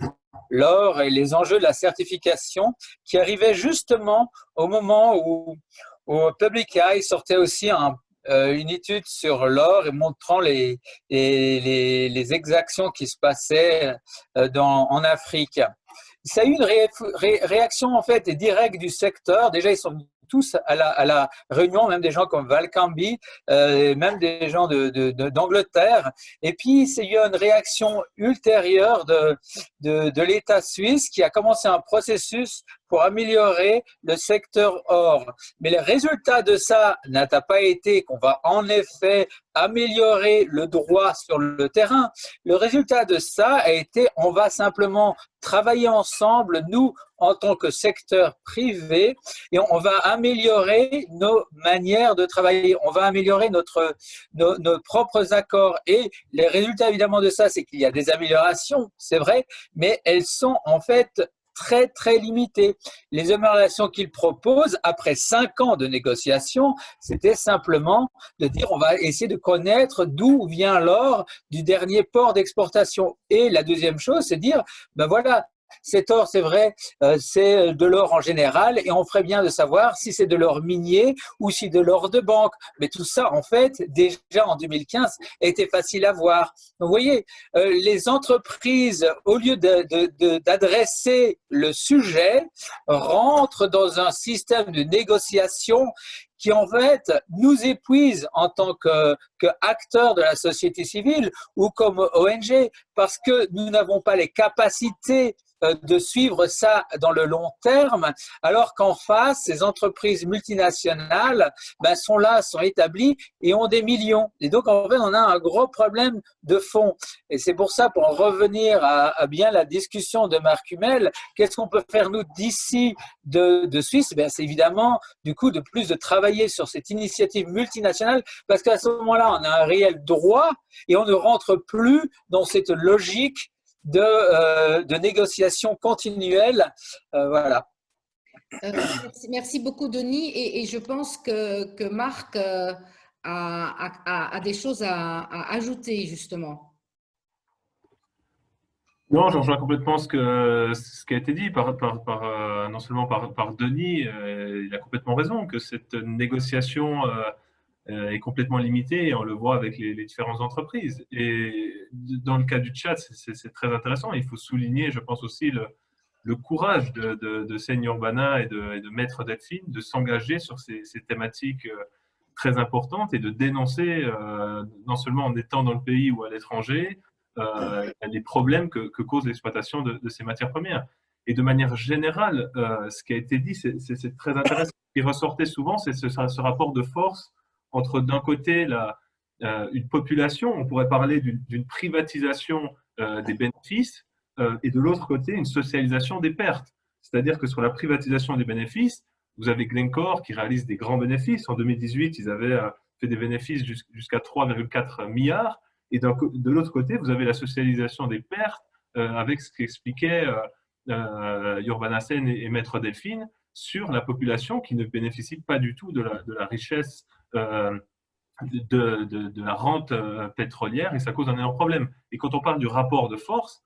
l'or et les enjeux de la certification qui arrivait justement au moment où Public Eye sortait aussi une étude sur l'or et montrant les exactions qui se passaient en Afrique. Ça a eu une réaction en fait directe du secteur. Déjà, ils sont tous à la réunion, même des gens comme Val Camby, même des gens d'Angleterre. Et puis, il y a eu une réaction ultérieure de l'État suisse qui a commencé un processus pour améliorer le secteur or. Mais le résultat de ça n'a pas été qu'on va en effet améliorer le droit sur le terrain. Le résultat de ça a été on va simplement travailler ensemble, nous, en tant que secteur privé, et on va améliorer nos manières de travailler. On va améliorer nos propres accords. Et les résultats, évidemment, de ça, c'est qu'il y a des améliorations, c'est vrai, mais elles sont en fait très, très limitées. Les améliorations qu'ils proposent, après 5 ans de négociations, c'était simplement de dire on va essayer de connaître d'où vient l'or du dernier port d'exportation. Et la deuxième chose, c'est dire, ben voilà, cet or, c'est vrai, c'est de l'or en général et on ferait bien de savoir si c'est de l'or minier ou si de l'or de banque. Mais tout ça, en fait, déjà en 2015, était facile à voir. Vous voyez, les entreprises, au lieu d'adresser le sujet, rentrent dans un système de négociation qui en fait nous épuise en tant qu'acteurs de la société civile ou comme ONG parce que nous n'avons pas les capacités de suivre ça dans le long terme, alors qu'en face, ces entreprises multinationales sont là, sont établies et ont des millions. Et donc, en fait, on a un gros problème de fond. Et c'est pour ça, pour en revenir à bien la discussion de Marc Hummel, qu'est-ce qu'on peut faire, nous, d'ici de Suisse? C'est évidemment, du coup, de plus de travailler sur cette initiative multinationale, parce qu'à ce moment-là, on a un réel droit et on ne rentre plus dans cette logique de négociation continuelle. Voilà. Merci beaucoup, Denis. Et je pense que Marc a des choses à ajouter, justement. Non, je rejoins complètement ce qui a été dit non seulement par Denis, il a complètement raison, que cette négociation est complètement limitée et on le voit avec les différentes entreprises. Et dans le cas du Tchad, c'est très intéressant. Il faut souligner, je pense aussi, le courage de Seigne Urbana et de Maître Delphine de s'engager sur ces thématiques très importantes et de dénoncer, non seulement en étant dans le pays ou à l'étranger, les problèmes que cause l'exploitation de ces matières premières. Et de manière générale, ce qui a été dit, c'est très intéressant. Ce qui ressortait souvent, c'est ce rapport de force entre, d'un côté, une population, on pourrait parler d'une privatisation des bénéfices, et de l'autre côté, une socialisation des pertes. C'est-à-dire que sur la privatisation des bénéfices, vous avez Glencore qui réalise des grands bénéfices. En 2018, ils avaient fait des bénéfices jusqu'à 3,4 milliards. Et de l'autre côté, vous avez la socialisation des pertes avec ce qu'expliquaient Urbana Sen et Maître Delphine sur la population qui ne bénéficie pas du tout de la richesse de la rente pétrolière, et ça cause un énorme problème. Et quand on parle du rapport de force,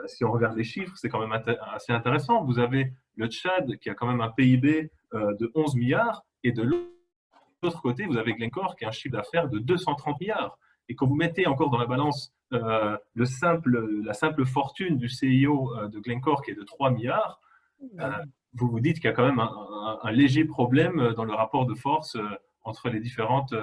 si on regarde les chiffres, c'est quand même assez intéressant. Vous avez le Tchad qui a quand même un PIB de 11 milliards, et de l'autre côté, vous avez Glencore qui a un chiffre d'affaires de 230 milliards. Et quand vous mettez encore dans la balance la simple fortune du CIO de Glencore qui est de 3 milliards, vous vous dites qu'il y a quand même un léger problème dans le rapport de force entre les différentes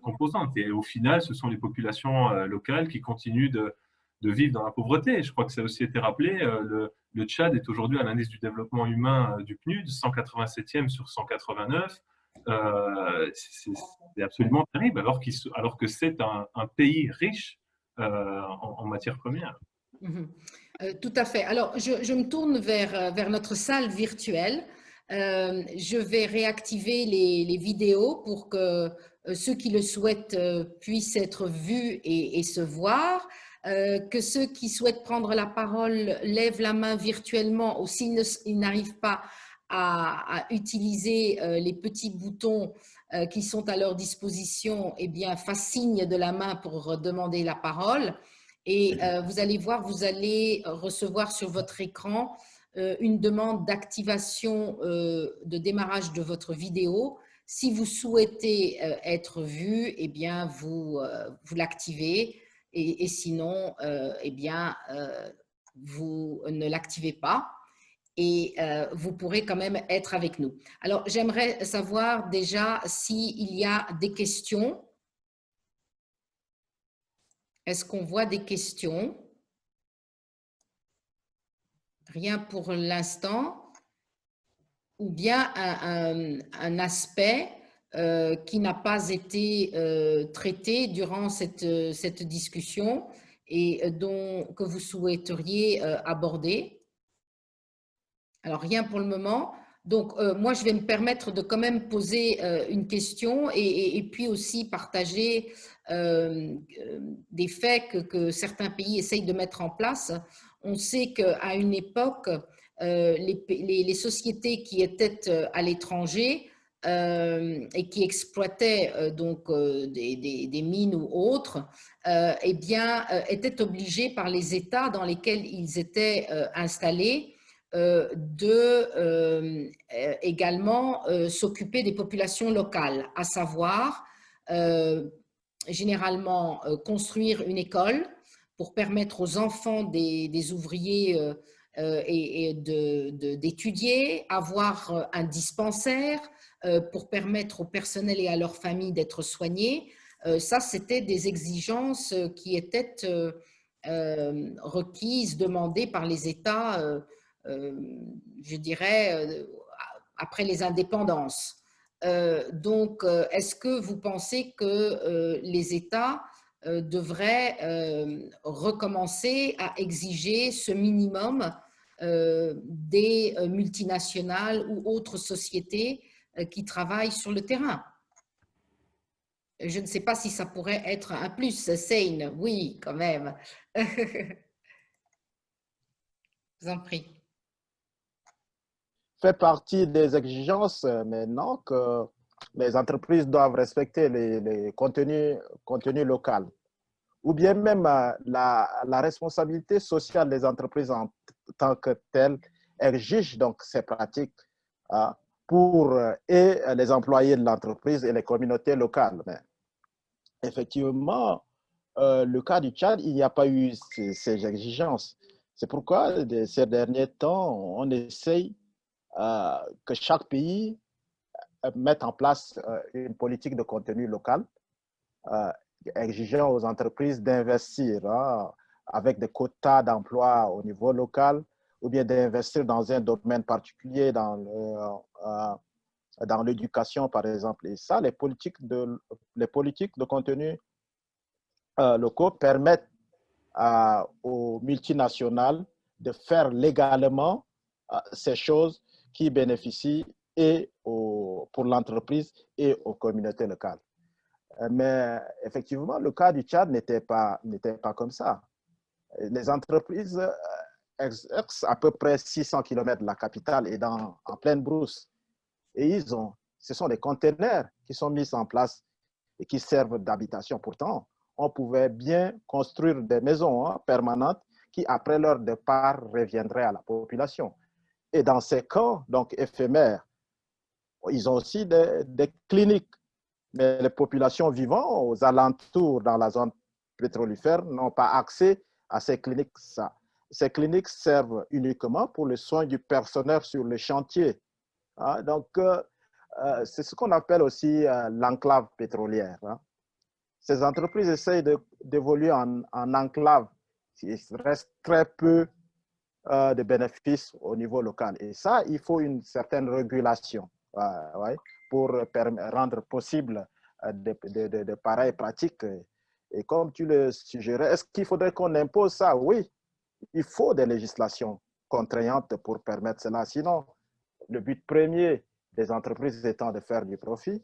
composantes. Et au final, ce sont les populations locales qui continuent de vivre dans la pauvreté. Je crois que ça a aussi été rappelé. Le Tchad est aujourd'hui à l'indice du développement humain du PNUD, 187e sur 189. c'est absolument terrible, alors que c'est un pays riche en matières premières. Tout à fait. Alors, je me tourne vers notre salle virtuelle. Je vais réactiver les vidéos pour que ceux qui le souhaitent puissent être vus et se voir. Que ceux qui souhaitent prendre la parole lèvent la main virtuellement, ou s'ils n'arrivent pas à utiliser les petits boutons qui sont à leur disposition, eh bien, fassent signe de la main pour demander la parole. Et vous allez voir, vous allez recevoir sur votre écran une demande d'activation de démarrage de votre vidéo. Si vous souhaitez être vu, eh bien, vous l'activez. Et sinon, eh bien, vous ne l'activez pas. Et vous pourrez quand même être avec nous. Alors, j'aimerais savoir déjà s'il y a des questions. Est-ce qu'on voit des questions? Rien pour l'instant. Ou bien un aspect qui n'a pas été traité durant cette discussion et que vous souhaiteriez aborder? Alors, rien pour le moment. Donc, moi, je vais me permettre de quand même poser une question et puis aussi partager des faits que certains pays essayent de mettre en place. On sait qu'à une époque, les sociétés qui étaient à l'étranger et qui exploitaient donc des mines ou autres, eh bien, étaient obligés par les États dans lesquels ils étaient installés également s'occuper des populations locales, à savoir généralement construire une école pour permettre aux enfants des ouvriers d'étudier, avoir un dispensaire pour permettre au personnel et à leurs familles d'être soignés. Ça, c'était des exigences qui étaient requises, demandées par les États je dirais, après les indépendances. Donc, est-ce que vous pensez que les États devraient recommencer à exiger ce minimum des multinationales ou autres sociétés qui travaillent sur le terrain? Je ne sais pas si ça pourrait être un plus. Seine, oui, quand même. Je vous en prie. Fait partie des exigences maintenant que les entreprises doivent respecter les contenus locaux, ou bien même la responsabilité sociale des entreprises en tant que telle exige donc ces pratiques pour et les employés de l'entreprise et les communautés locales. Mais effectivement, le cas du Tchad, il n'y a pas eu ces exigences. C'est pourquoi, ces derniers temps, on essaye que chaque pays mette en place une politique de contenu local, exigeant aux entreprises d'investir avec des quotas d'emploi au niveau local, ou bien d'investir dans un domaine particulier, dans l'éducation, par exemple. Et ça, les politiques de contenu locaux permettent aux multinationales de faire légalement ces choses qui bénéficient et pour l'entreprise et aux communautés locales. Mais effectivement, le cas du Tchad n'était pas comme ça. Les entreprises exercent à peu près 600 km de la capitale et en pleine brousse. Et ce sont des containers qui sont mis en place et qui servent d'habitation. Pourtant, on pouvait bien construire des maisons permanentes qui, après leur départ, reviendraient à la population. Et dans ces camps, donc éphémères, ils ont aussi des cliniques. Mais les populations vivant aux alentours dans la zone pétrolifère n'ont pas accès à ces cliniques. Ces cliniques servent uniquement pour le soin du personnel sur le chantier. Donc, c'est ce qu'on appelle aussi l'enclave pétrolière. Ces entreprises essayent d'évoluer en enclave. Il reste très peu de bénéfices au niveau local. Et ça, il faut une certaine régulation. ouais, pour rendre possible de pareilles pratiques. Et comme tu le suggérais, est-ce qu'il faudrait qu'on impose ça? Oui, il faut des législations contraignantes pour permettre cela. Sinon, le but premier des entreprises étant de faire du profit,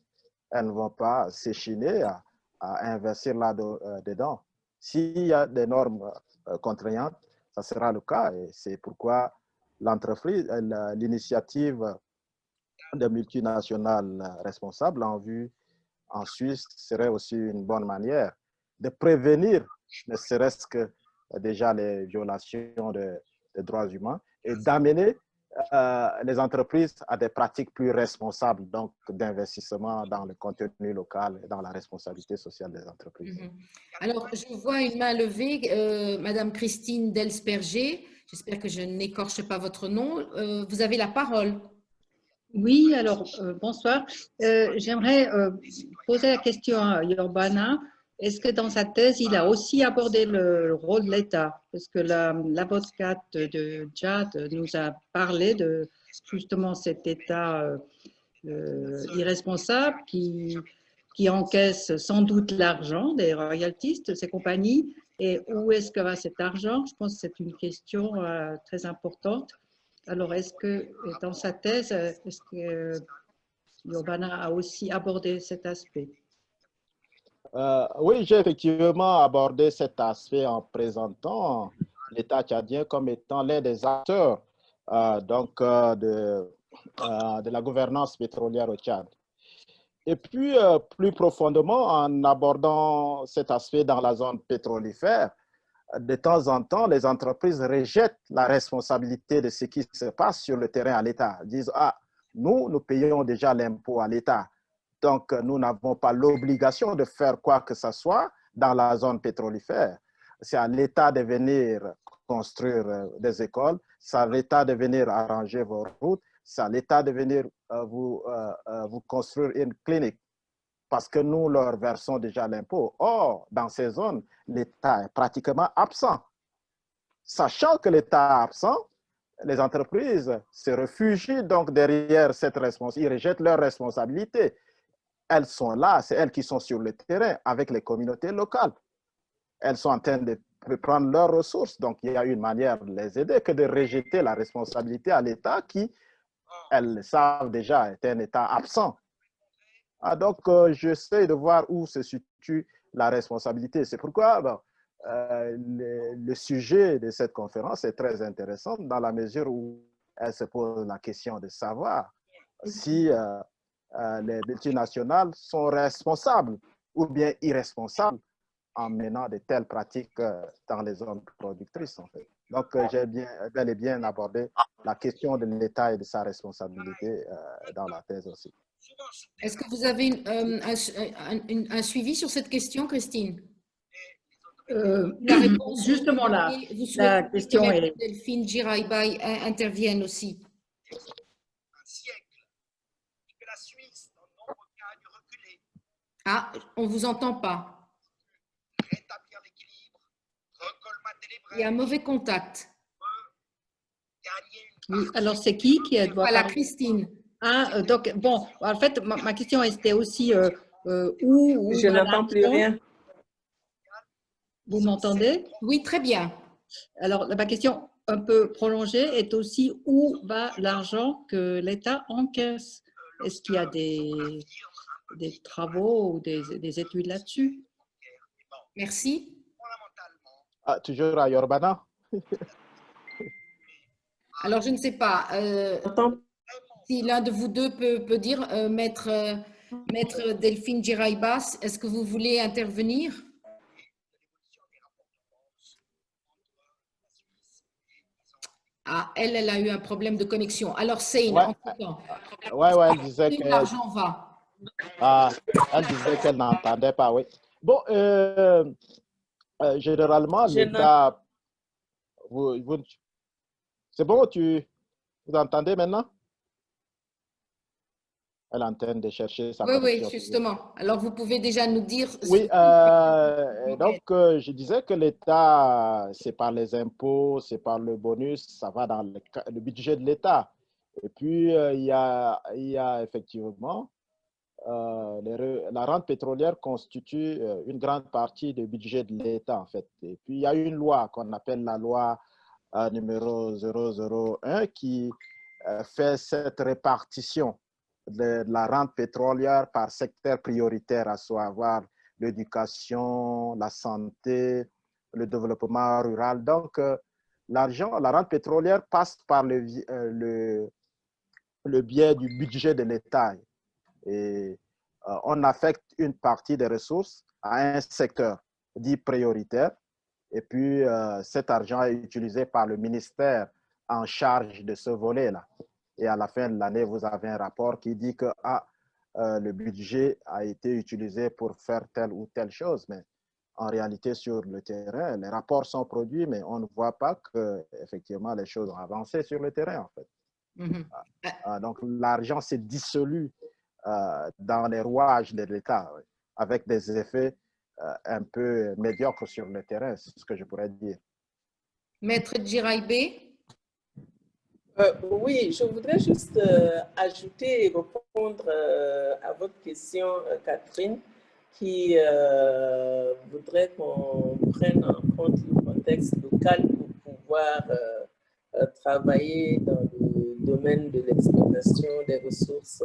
elles ne vont pas s'échiner à investir là-dedans. S'il y a des normes contraignantes, ça sera le cas. Et c'est pourquoi l'entreprise, l'initiative de multinationales responsables en vue en Suisse serait aussi une bonne manière de prévenir, ne serait-ce que déjà les violations des droits humains et d'amener les entreprises à des pratiques plus responsables, donc d'investissement dans le contenu local et dans la responsabilité sociale des entreprises. Alors, je vois une main levée, Madame Christine Delsperger. J'espère que je n'écorche pas votre nom. Vous avez la parole. Oui, alors bonsoir. J'aimerais poser la question à Yorbana. Est-ce que dans sa thèse, il a aussi abordé le rôle de l'État? Parce que l'avocate de Tchad nous a parlé de justement cet État irresponsable qui encaisse sans doute l'argent des royalties de ces compagnies. Et où est-ce que va cet argent? Je pense que c'est une question très importante. Alors, est-ce que dans sa thèse, est-ce que Yorbana a aussi abordé cet aspect? Oui, j'ai effectivement abordé cet aspect en présentant l'État tchadien comme étant l'un des acteurs de la gouvernance pétrolière au Tchad. Et puis, plus profondément, en abordant cet aspect dans la zone pétrolifère, de temps en temps, les entreprises rejettent la responsabilité de ce qui se passe sur le terrain à l'État. Ils disent, ah, nous payons déjà l'impôt à l'État. Donc, nous n'avons pas l'obligation de faire quoi que ce soit dans la zone pétrolifère. C'est à l'État de venir construire des écoles, c'est à l'État de venir arranger vos routes, c'est à l'État de venir vous construire une clinique parce que nous leur versons déjà l'impôt. Or, dans ces zones, l'État est pratiquement absent. Sachant que l'État est absent, les entreprises se réfugient donc derrière cette responsabilité, ils rejettent leurs responsabilités. Elles sont là, c'est elles qui sont sur le terrain avec les communautés locales. Elles sont en train de prendre leurs ressources. Donc, il y a une manière de les aider que de rejeter la responsabilité à l'État qui, elles savent déjà, est un État absent. Donc, j'essaie de voir où se situe la responsabilité. C'est pourquoi le sujet de cette conférence est très intéressant dans la mesure où elle se pose la question de savoir si les multinationales sont responsables ou bien irresponsables en menant de telles pratiques dans les zones productrices, en fait. Donc, j'ai bel et bien abordé la question de l'État et de sa responsabilité dans la thèse aussi. Est-ce que vous avez un suivi sur cette question, Christine? Justement, la question est… Delphine Giraïbaï intervienne aussi. Ah, on ne vous entend pas. Il y a un mauvais contact. Oui, alors c'est qui doit Voilà, parler? Christine. Ah, donc, bon, en fait, ma question était aussi où Je n'entends plus rien. Vous m'entendez? Oui, très bien. Alors, ma question un peu prolongée est aussi où va l'argent que l'État encaisse? Est-ce qu'il y a des travaux ou des études là-dessus? Merci. Ah, toujours à Yorbana? Alors, je ne sais pas si l'un de vous deux peut dire, maître Delphine Giraïbas, est-ce que vous voulez intervenir? Ah, elle a eu un problème de connexion. Alors, c'est entre-temps. Elle disait que l'argent va. Elle disait qu'elle n'entendait pas, oui. Bon, généralement, l'État… C'est bon, vous entendez maintenant? Elle est en train de chercher sa connexion. Oui, justement. Alors, vous pouvez déjà nous dire… Oui, donc je disais que l'État, c'est par les impôts, c'est par le bonus, ça va dans le budget de l'État. Et puis, il y a effectivement, la rente pétrolière constitue une grande partie du budget de l'État, en fait. Et puis, il y a une loi qu'on appelle la loi numéro 001 qui fait cette répartition de la rente pétrolière par secteur prioritaire, à savoir l'éducation, la santé, le développement rural. Donc, la rente pétrolière passe par le biais du budget de l'État. Et on affecte une partie des ressources à un secteur dit prioritaire. Et puis, cet argent est utilisé par le ministère en charge de ce volet-là. Et à la fin de l'année, vous avez un rapport qui dit que le budget a été utilisé pour faire telle ou telle chose. Mais en réalité, sur le terrain, les rapports sont produits, mais on ne voit pas que effectivement les choses ont avancé sur le terrain, en fait. Donc, l'argent s'est dissolu dans les rouages de l'État, avec des effets un peu médiocres sur le terrain, c'est ce que je pourrais dire. Maître Djiraïbé? Oui, je voudrais juste ajouter et répondre à votre question, Catherine, qui voudrait qu'on prenne en compte le contexte local pour pouvoir travailler dans le domaine de l'exploitation des ressources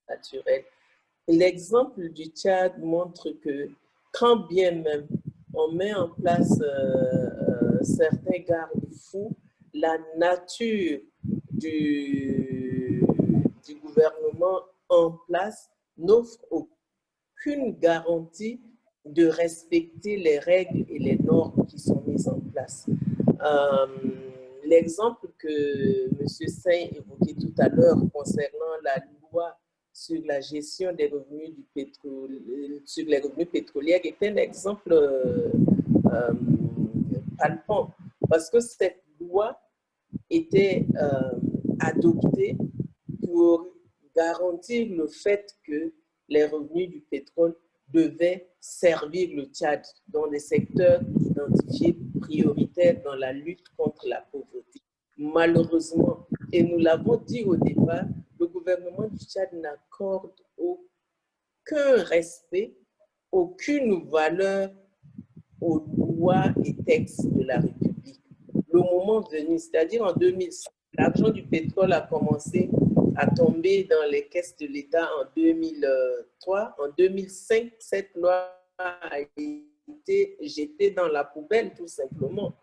naturelles. L'exemple du Tchad montre que quand bien même on met en place certains garde-fous, la nature du gouvernement en place n'offre aucune garantie de respecter les règles et les normes qui sont mises en place. L'exemple que M. Sain évoquait tout à l'heure concernant la loi sur la gestion des revenus du pétrole, sur les revenus pétroliers est un exemple palpant, parce que cette loi était adoptée pour garantir le fait que les revenus du pétrole devaient servir le Tchad dans des secteurs identifiés prioritaires dans la lutte contre la pauvreté. Malheureusement, et nous l'avons dit au départ, le gouvernement du Tchad n'accorde aucun respect, aucune valeur aux lois et textes de la République. Le moment venu, c'est-à-dire en 2005, l'argent du pétrole a commencé à tomber dans les caisses de l'État en 2003. En 2005, cette loi a été jetée dans la poubelle, tout simplement,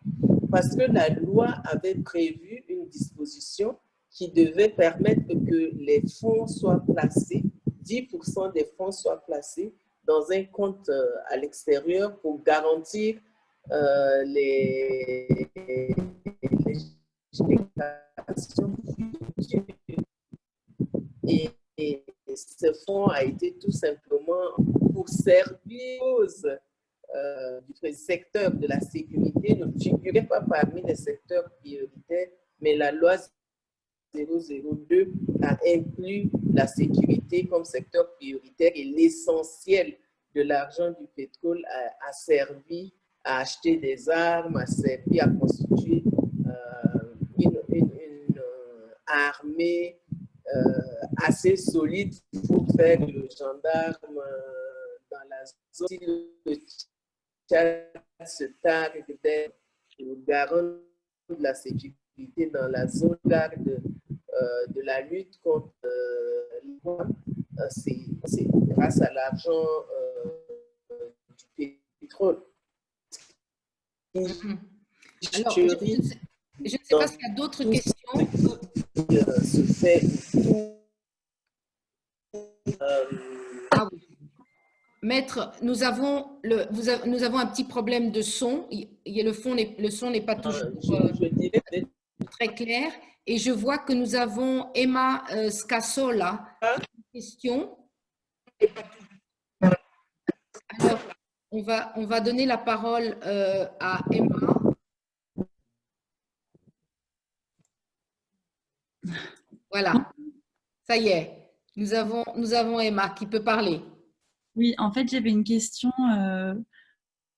parce que la loi avait prévu une disposition qui devait permettre que les fonds soient placés, 10% des fonds soient placés dans un compte à l'extérieur pour garantir les générations futures. Et ce fonds a été tout simplement pour servir du secteur de la sécurité, ne figurait pas parmi les secteurs prioritaires, mais la loi 002 a inclus la sécurité comme secteur prioritaire et l'essentiel de l'argent du pétrole a servi à acheter des armes, a servi à constituer une armée assez solide pour faire le gendarme dans la zone. Si le Tchad se targue d'être le garant de la sécurité dans la zone de la lutte contre c'est grâce à l'argent du pétrole. Alors, je ne sais pas s'il y a d'autres questions. Se fait ah oui. Maître, nous avons un petit problème de son. Le son n'est pas toujours très clair. Et je vois que nous avons Emma Scassola. Question. Alors, on va donner la parole à Emma. Voilà, ça y est, nous avons Emma qui peut parler. Oui, en fait, j'avais une question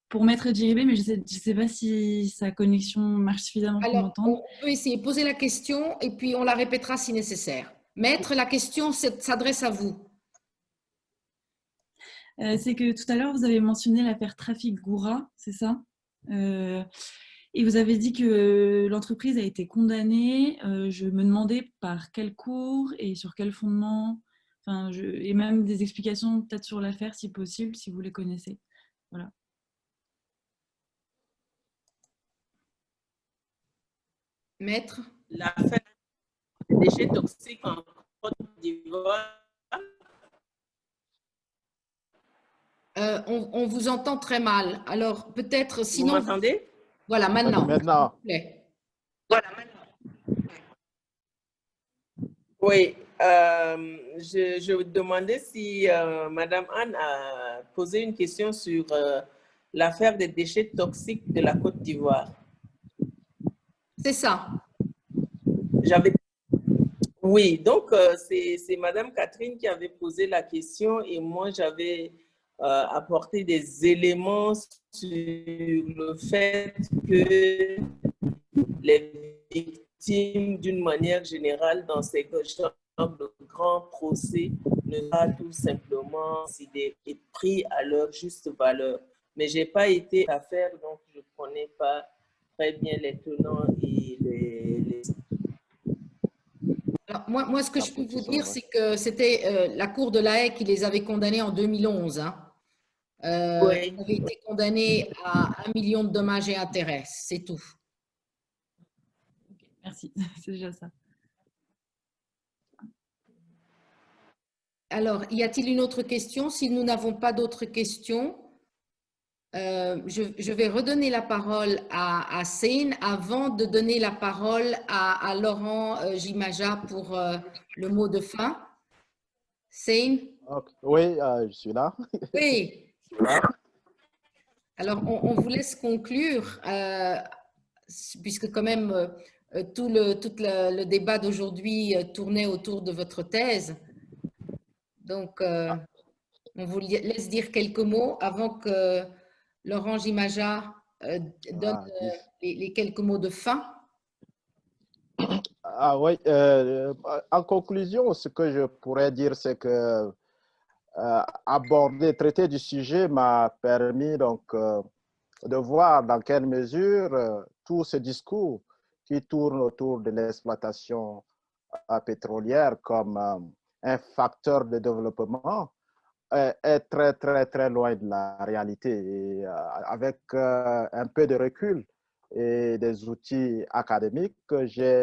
pour Maître Djiribé, mais je ne sais pas si sa connexion marche suffisamment pour Alors, m'entendre. on peut essayer de poser la question et puis on la répétera si nécessaire. Maître, la question s'adresse à vous. C'est que tout à l'heure, vous avez mentionné l'affaire Trafic Goura, c'est ça? Et vous avez dit que l'entreprise a été condamnée. Je me demandais par quelle cour et sur quel fondement, enfin, et même des explications peut-être sur l'affaire si possible, si vous les connaissez. Voilà. Maître? L'affaire des déchets toxiques en Côte d'Ivoire. On vous entend très mal. Alors, peut-être sinon… Vous m'entendez? Voilà, maintenant. Maintenant. Voilà, maintenant. Oui, je vous demandais si Madame Anne a posé une question sur l'affaire des déchets toxiques de la Côte d'Ivoire. C'est ça. Oui, donc c'est Madame Catherine qui avait posé la question et moi j'avais apporté des éléments sur le fait que les victimes, d'une manière générale, dans ces genres de grands procès, ne sont pas tout simplement pris à leur juste valeur. Mais je n'ai pas été à faire, donc je ne connais pas très bien les tenants et les… Alors, moi, ce que je peux vous dire, c'est que c'était la Cour de La Haye qui les avait condamnés en 2011. Hein. Oui. Ils avaient été condamnés à 1 million de dommages et intérêts, c'est tout. Merci, c'est déjà ça. Alors, y a-t-il une autre question? Si nous n'avons pas d'autres questions, je vais redonner la parole à Seine avant de donner la parole à Laurent Jimaja pour le mot de fin. Seine? Okay. Oui, je suis là. Oui. Alors, on vous laisse conclure, puisque quand même tout le débat d'aujourd'hui tournait autour de votre thèse. Donc, on vous laisse dire quelques mots avant que Laurent Jimaja donne les quelques mots de fin. Ah oui, en conclusion, ce que je pourrais dire, c'est que traiter du sujet m'a permis donc de voir dans quelle mesure tout ce discours qui tourne autour de l'exploitation pétrolière comme un facteur de développement est très, très, très loin de la réalité. Et avec un peu de recul et des outils académiques,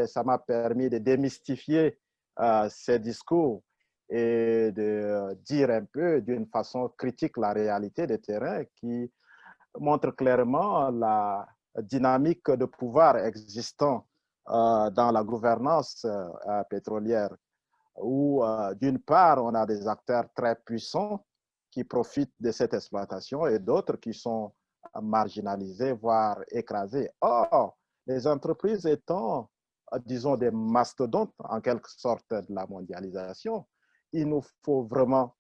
ça m'a permis de démystifier ces discours et de dire un peu d'une façon critique la réalité des terrains qui montre clairement la dynamique de pouvoir existant dans la gouvernance pétrolière, où d'une part, on a des acteurs très puissants qui profitent de cette exploitation et d'autres qui sont marginalisés, voire écrasés. Or, les entreprises étant, disons, des mastodontes en quelque sorte de la mondialisation, il nous faut vraiment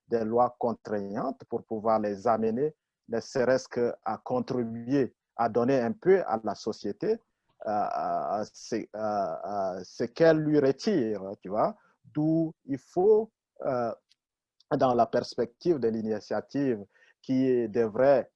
des lois contraignantes pour pouvoir les amener, ne serait-ce qu'à contribuer, à donner un peu à la société ce qu'elle lui retire, tu vois. D'où il faut, dans la perspective de l'initiative qui devrait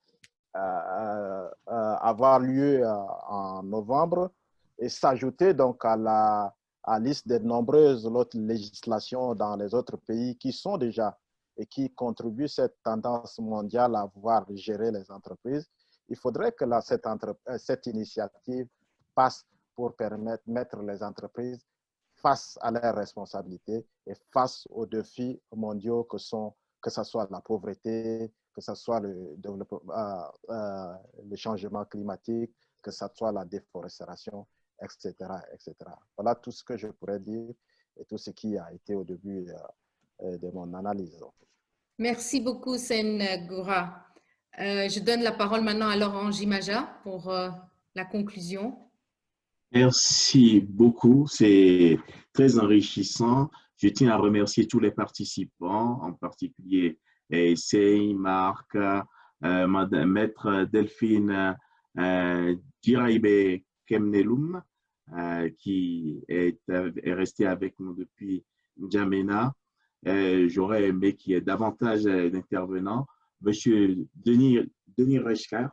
avoir lieu en novembre et s'ajouter donc à la liste de nombreuses autres législations dans les autres pays qui sont déjà et qui contribuent à cette tendance mondiale à pouvoir gérer les entreprises. Il faudrait que cette initiative passe pour mettre les entreprises face à leurs responsabilités et face aux défis mondiaux que ce soit la pauvreté, que ce soit le changement climatique, que ce soit la déforestation, etc., etc. Voilà tout ce que je pourrais dire et tout ce qui a été au début de mon analyse. Merci beaucoup, Seine Goura. Je donne la parole maintenant à Laurent Jimaja pour la conclusion. Merci beaucoup, c'est très enrichissant. Je tiens à remercier tous les participants, en particulier Essay, Marc, Maître Delphine Djiraïbe Kemnelum, qui est restée avec nous depuis N'Djamena. J'aurais aimé qu'il y ait davantage d'intervenants. Monsieur Denis Reichert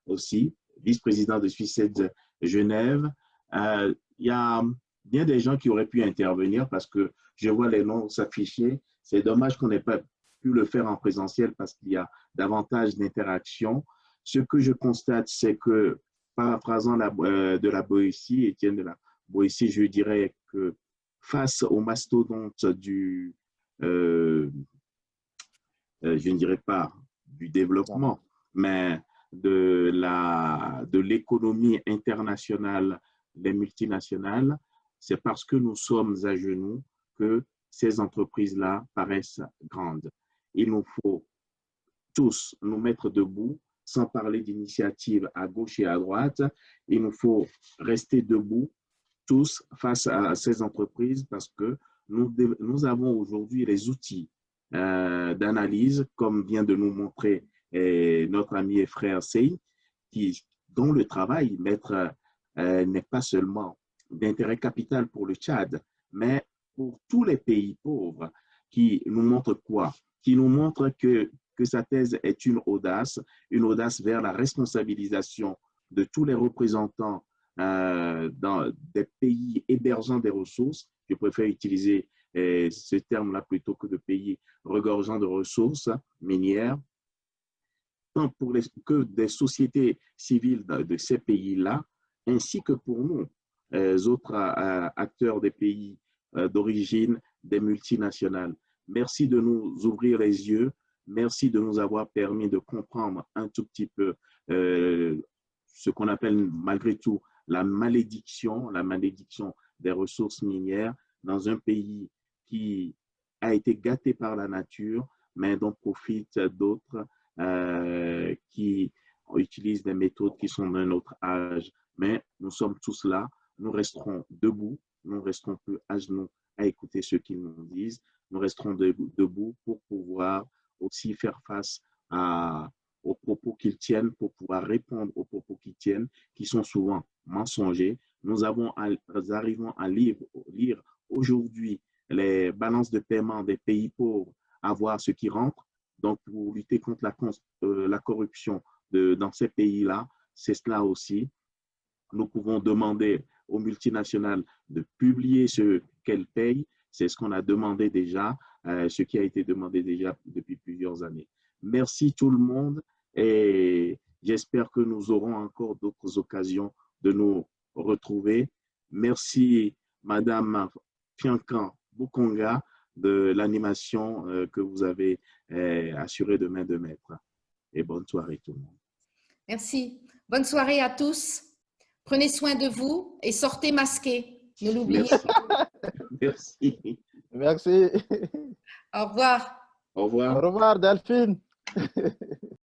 aussi, vice-président de Suicide Genève. Il y a bien des gens qui auraient pu intervenir parce que je vois les noms s'afficher. C'est dommage qu'on n'ait pas pu le faire en présentiel parce qu'il y a davantage d'interactions. Ce que je constate, c'est que, paraphrasant de la Boétie, Étienne de la Boétie, je dirais que face au mastodonte du, je ne dirais pas du développement, mais de l'économie internationale, les multinationales, c'est parce que nous sommes à genoux que ces entreprises-là paraissent grandes. Il nous faut tous nous mettre debout, sans parler d'initiatives à gauche et à droite. Il nous faut rester debout tous face à ces entreprises parce que nous avons aujourd'hui les outils d'analyse, comme vient de nous montrer notre ami et frère Sey, dont le travail, maître, n'est pas seulement d'intérêt capital pour le Tchad, mais pour tous les pays pauvres, qui nous montre quoi? Qui nous montre que sa thèse est une audace vers la responsabilisation de tous les représentants dans des pays hébergeant des ressources. Je préfère utiliser ce terme-là plutôt que de pays regorgeant de ressources minières, tant pour que des sociétés civiles de ces pays-là, ainsi que pour nous, autres acteurs des pays d'origine des multinationales. Merci de nous ouvrir les yeux. Merci de nous avoir permis de comprendre un tout petit peu ce qu'on appelle malgré tout la malédiction des ressources minières dans un pays qui a été gâté par la nature, mais dont profitent d'autres qui utilisent des méthodes qui sont d'un autre âge. Mais nous sommes tous là, nous resterons debout, nous resterons plus à genoux à écouter ce qu'ils nous disent, nous resterons debout pour pouvoir aussi faire face aux propos qu'ils tiennent, pour pouvoir répondre aux propos qu'ils tiennent, qui sont souvent mensongers. Nous arrivons à lire aujourd'hui les balances de paiement des pays pauvres, à voir ce qui rentre. Donc, pour lutter contre la corruption dans ces pays-là, c'est cela aussi. Nous pouvons demander aux multinationales de publier ce qu'elles payent. C'est ce qu'on a demandé déjà, ce qui a été demandé déjà depuis plusieurs années. Merci tout le monde et j'espère que nous aurons encore d'autres occasions de nous retrouver. Merci Madame Fiankan Bukonga de l'animation que vous avez assurée de main de maître. Et bonne soirée tout le monde. Merci. Bonne soirée à tous. Prenez soin de vous et sortez masqués. Ne l'oubliez pas. Merci. Merci. Au revoir. Au revoir. Au revoir, Delphine.